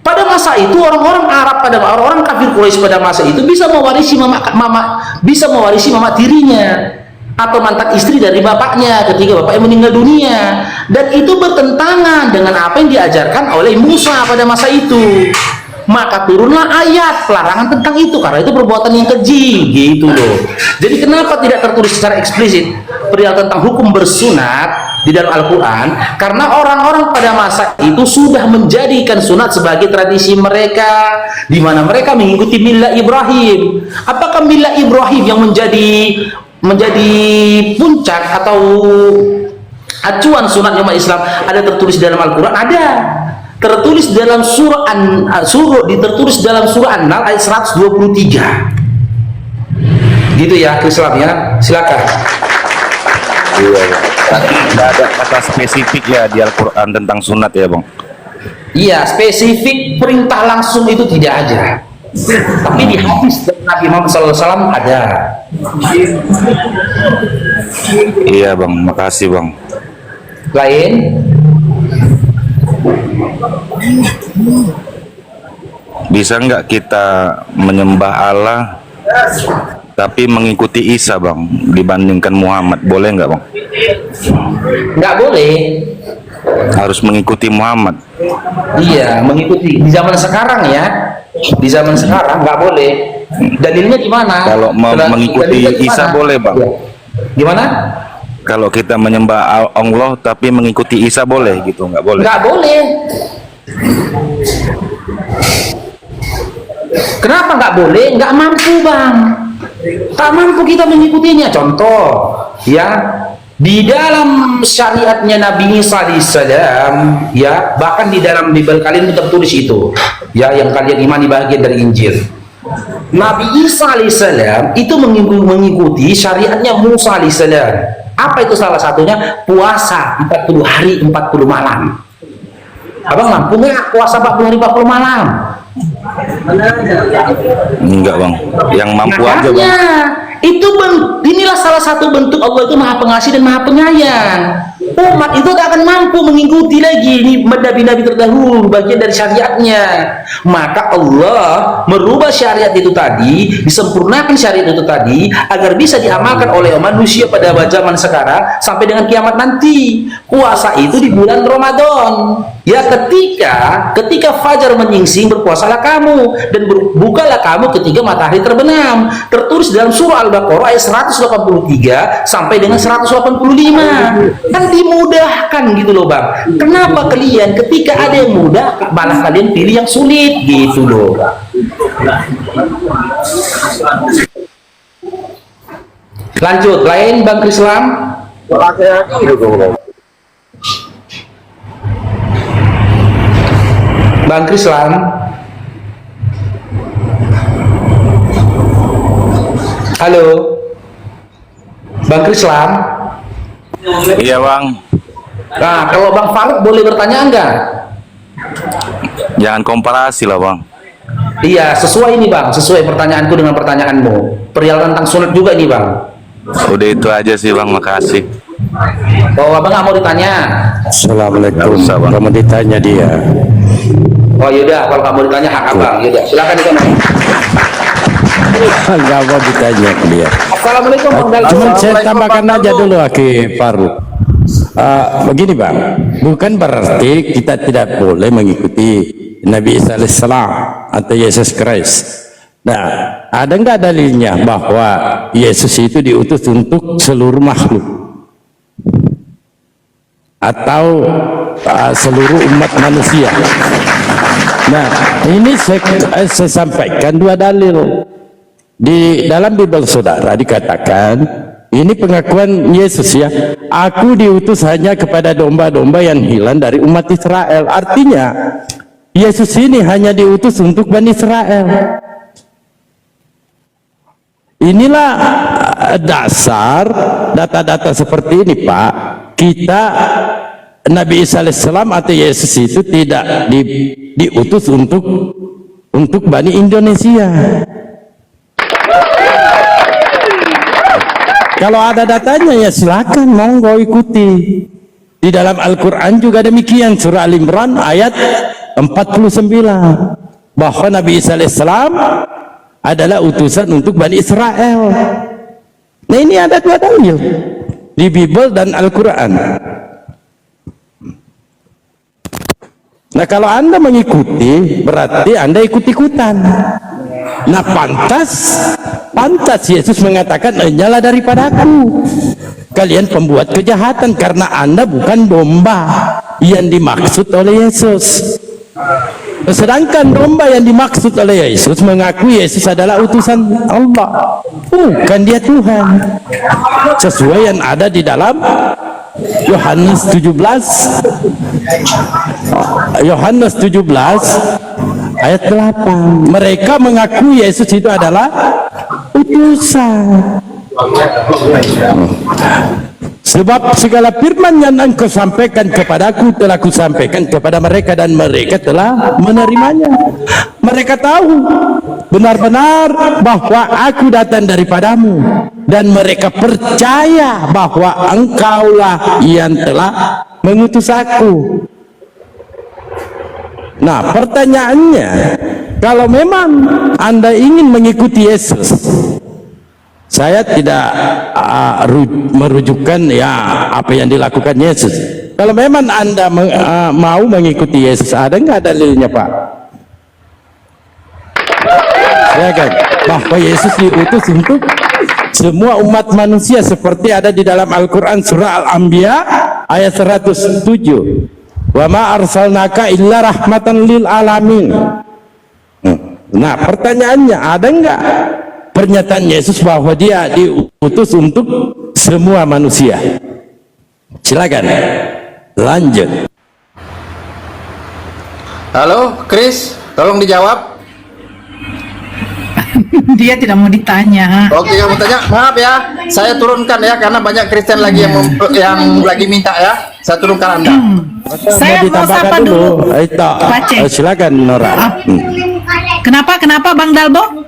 Pada masa itu orang-orang Arab, orang-orang kafir Quraisy pada masa itu bisa mewarisi mama tirinya atau mantan istri dari bapaknya ketika bapaknya meninggal dunia, dan itu bertentangan dengan apa yang diajarkan oleh Musa pada masa itu. Maka turunlah ayat pelarangan tentang itu karena itu perbuatan yang keji gitu loh. Jadi kenapa tidak tertulis secara eksplisit perihal tentang hukum bersunat di dalam Al-Quran? Karena orang-orang pada masa itu sudah menjadikan sunat sebagai tradisi mereka, di mana mereka mengikuti milah Ibrahim. Apakah milah Ibrahim yang menjadi puncak atau acuan sunat umat Islam ada tertulis dalam Al-Quran? Ada. Tertulis dalam tertulis dalam surah An-Nahl ayat 123. Gitu ya, Islam ya. Silakan. Iya, tidak ada kata spesifik ya di Al-Quran tentang sunat ya, Bang? Iya, spesifik perintah langsung itu tidak ada. Tapi di hadis dari Nabi Muhammad SAW ada. Iya, Bang. Makasih, Bang. Lain? Bisa nggak kita menyembah Allah tapi mengikuti Isa, Bang, dibandingkan Muhammad? Boleh nggak, Bang? Nggak boleh. Harus mengikuti Muhammad. Iya, mengikuti di zaman sekarang ya. Di zaman sekarang nggak boleh. Dalilnya gimana? Kalau mengikuti Isa boleh, Bang. Gimana? Kalau kita menyembah Allah tapi mengikuti Isa boleh gitu? Nggak boleh? Nggak boleh. Kenapa nggak boleh? Nggak mampu, Bang. Tak mampu kita mengikutinya. Contoh ya, di dalam syariatnya Nabi Isa alaihissalam ya, bahkan di dalam Bible kalian itu tertulis itu ya, yang kalian imani bagian dari Injil. Nabi Isa alaihissalam itu mengikuti syariatnya Musa alaihissalam. Apa itu salah satunya? Puasa 40 hari 40 malam. Abang mampu nggak puasa 40 hari 40 malam? Enggak, Bang. Yang mampu aja, Bang. Inilah salah satu bentuk Allah itu Maha Pengasih dan Maha Penyayang. Umat itu tak akan mampu mengikuti lagi ini nabi-nabi terdahulu bagian dari syariatnya. Maka Allah merubah syariat itu tadi, disempurnakan syariat itu tadi agar bisa diamalkan oleh manusia pada zaman sekarang sampai dengan kiamat nanti. Puasa itu di bulan Ramadan. Ya, ketika fajar menyingsing berpuasalah kamu dan berbukalah kamu ketika matahari terbenam. Tertulis dalam surah Al-Baqarah ayat 183 sampai dengan 185. Kan dimudahkan gitu loh, Bang. Kenapa kalian ketika ada yang mudah malah kalian pilih yang sulit gitu loh. Lanjut, lain Bang Krislam. Bang Krislam. Halo. Bang Krislam. Iya, Bang. Nah, kalau Bang Faruk boleh bertanya enggak? Jangan komparasi lah, Bang. Iya, sesuai ini, Bang. Sesuai pertanyaanku dengan pertanyaanmu. Perihal tentang sunat juga ini, Bang. Udah itu aja sih, Bang. Makasih. Oh, Abang nggak mau ditanya? Assalamualaikum. Kamu ditanya dia. Oh, yaudah. Kalau kamu ditanya hak Abang, yaudah. Silakan ditanya. Nggak mau ditanya ke dia. Assalamualaikum Bang Dalbo. Cuman saya tambahkan aja dulu Aki Faruk. Begini Bang, bukan berarti kita tidak boleh mengikuti Nabi Isa alaihissalam atau Yesus Kristus. Nah, ada nggak dalilnya bahwa Yesus itu diutus untuk seluruh makhluk atau seluruh umat manusia? Nah, ini saya sampaikan dua dalil. Di dalam Bible saudara dikatakan, ini pengakuan Yesus ya, aku diutus hanya kepada domba-domba yang hilang dari umat Israel. Artinya Yesus ini hanya diutus untuk Bani Israel. Inilah dasar data-data seperti ini Pak. Kita Nabi Isa alaihissalam atau Yesus itu tidak diutus untuk Bani Indonesia. Kalau ada datanya ya silakan, monggo ikuti. Di dalam Al-Quran juga demikian, surah Al-Imran ayat 49, bahwa Nabi Isa alaihissalam adalah utusan untuk Bani Israel. Nah ini ada dua dalil di Bible dan Al-Quran. Nah kalau Anda mengikuti berarti Anda ikut-ikutan. Nah pantas Yesus mengatakan, nyala daripadaku kalian pembuat kejahatan, karena Anda bukan domba yang dimaksud oleh Yesus. Sedangkan domba yang dimaksud oleh Yesus mengaku Yesus adalah utusan Allah, bukan dia Tuhan, sesuai yang ada di dalam Yohanes 17 ayat 8. Mereka mengaku Yesus itu adalah utusan. Sebab segala firman yang engkau sampaikan kepadaku telah kusampaikan kepada mereka, dan mereka telah menerimanya. Mereka tahu benar-benar bahwa aku datang daripadamu, dan mereka percaya bahwa engkaulah yang telah mengutus aku. Nah pertanyaannya, kalau memang Anda ingin mengikuti Yesus, saya tidak merujukkan ya apa yang dilakukan Yesus. Kalau memang Anda mau mengikuti Yesus, ada nggak dalilnya Pak? Ya kan, bahwa Yesus diutus untuk semua umat manusia, seperti ada di dalam Al-Quran surah Al-Anbiya ayat 107. Wa ma arsalnaka illa rahmatan lil alamin. Nah pertanyaannya, ada nggak pernyataan Yesus bahwa dia diutus untuk semua manusia? Silakan lanjut. Halo Chris, tolong dijawab. Dia tidak mau ditanya. Oke, kamu tanya. Maaf ya, saya turunkan ya, karena banyak Kristen lagi yang lagi minta ya. Saya turunkan Anda. Saya mau sapa dulu. Pace. Silakan Nora. Kenapa Bang Dalbo?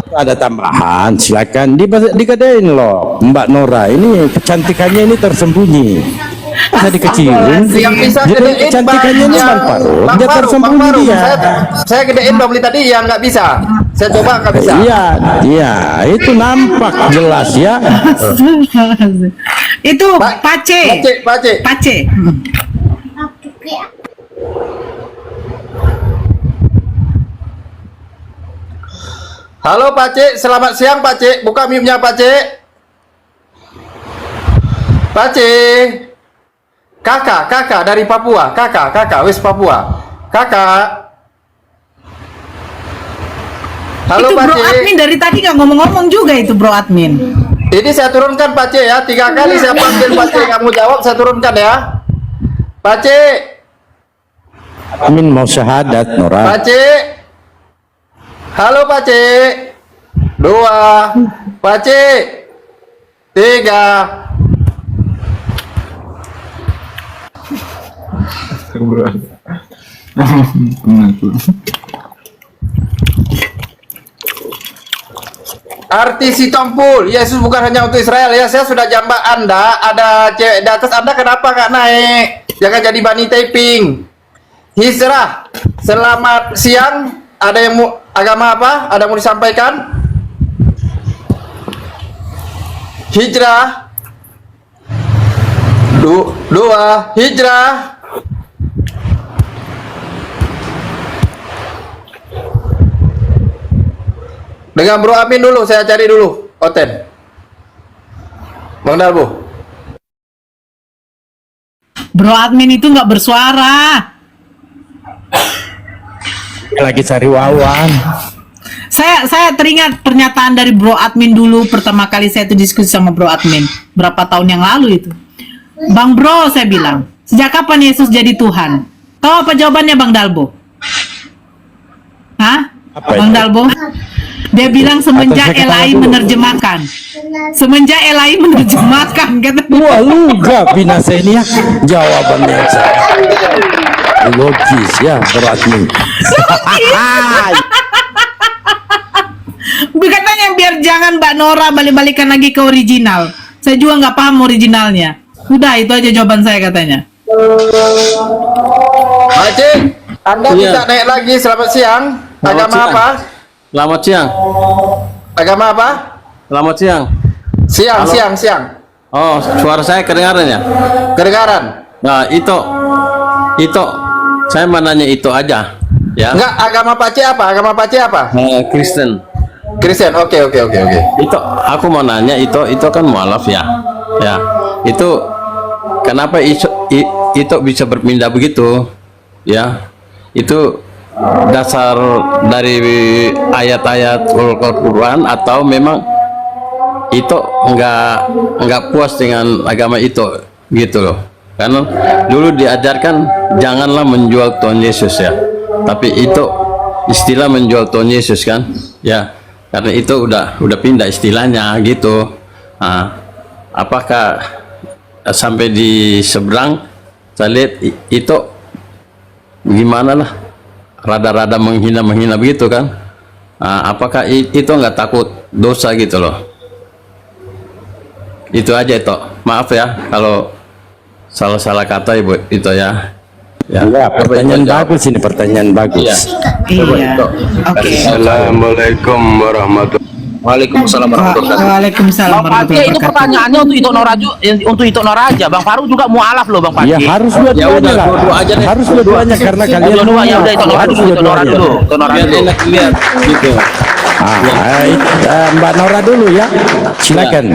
Ada tambahan, silakan dikatain loh Mbak Nora. Ini kecantikannya ini tersembunyi. Masa dikecilin? Yang bisa Jadi gedein kecantikannya ini Bang Faruk, dia tersembunyi dia. Saya gedein Bang Beli tadi yang nggak bisa. Saya coba nggak bisa. Iya, itu nampak jelas ya. Itu Pace. Halo Pak Cik, selamat siang Pak Cik. Buka mic-nya Pak Cik. Pak Cik. Kakak dari Papua. Kakak wis Papua. Kakak. Halo itu Pak Bro Cik. Admin dari tadi nggak ngomong-ngomong juga itu Bro Admin. Ini saya turunkan Pak Cik ya. 3 kali saya panggil Pak Cik, kamu jawab, saya turunkan ya. Pak Cik. Admin mau syahadat Nora. Pak Cik. Halo Pak Cik. 2. Pak Cik. 3. Arti si Tompul, Yesus bukan hanya untuk Israel ya. Saya sudah jambak Anda, ada cewek di atas Anda, kenapa nggak naik? Jangan jadi bani taping. Hijrah, selamat siang. ada yang mau agama apa? Ada yang mau disampaikan? Hijrah. Dua, hijrah. Dengan Bro Amin dulu, saya cari dulu. Oten. Bang Dalbo. Bro admin itu nggak bersuara. Lagi cari wawan. Saya teringat pernyataan dari Bro admin dulu pertama kali saya itu diskusi sama Bro admin berapa tahun yang lalu itu. Bang Bro, saya bilang, sejak kapan Yesus jadi Tuhan? Tahu apa jawabannya Bang Dalbo? Hah? Apa Bang itu? Dalbo? Dia bilang semenjak Atau saya ketawa LAI dulu. menerjemahkan. Semenjak LAI menerjemahkan kata. Wah, lu gak binasa ini ya. Jawabannya logis ya, beratnya. Katanya biar jangan Mbak Nora balik-balikan lagi ke original. Saya juga nggak paham originalnya. Udah itu aja jawaban saya katanya. Aceh, Anda Iya. bisa naik lagi. Selamat siang. Agama siang. apa? Selamat siang. Agama apa? Selamat siang. Siang, Halo. siang, siang. Oh, suara saya kedengaran ya? Kedengaran. Nah, itu saya mau nanya itu aja ya. Enggak, agama Pace apa? Agama Pace apa? Kristen. Kristen. Oke. Itu aku mau nanya itu kan mualaf ya. Ya. Itu kenapa itu bisa berpindah begitu? Ya. Itu dasar dari ayat-ayat Al-Quran atau memang itu enggak puas dengan agama itu gitu loh. Karena dulu diajarkan janganlah menjual Tuhan Yesus ya. Tapi itu istilah menjual Tuhan Yesus kan? Ya. Karena itu udah pindah istilahnya gitu. Nah, apakah sampai di seberang saya lihat itu gimana lah, rada-rada menghina begitu kan? Nah, apakah itu nggak takut dosa gitu loh? Itu aja itu. Maaf ya kalau salah kata ibu itu ya. Ya, Enggak, pertanyaan Coba bagus ini, pertanyaan bagus. Iya. Oke. Assalamualaikum warahmatullahi Waalaikumsalam warahmatullahi wabarakatuh. Waalaikumsalam Bang Pati, warahmatullahi itu wabarakatuh. pertanyaannya untuk Ito Noraja. Bang Faru juga mualaf loh Bang Pati. Ya harus dua-duanya lah. dua-dua aja deh. Harus dua-duanya karena kalian Dua-dua ya udah Ito Nora harus dulu, Ito Nora dua-duanya. dulu, Ito Nora biar dulu. enak lihat gitu. Mbak Nora dulu ya. Silakan.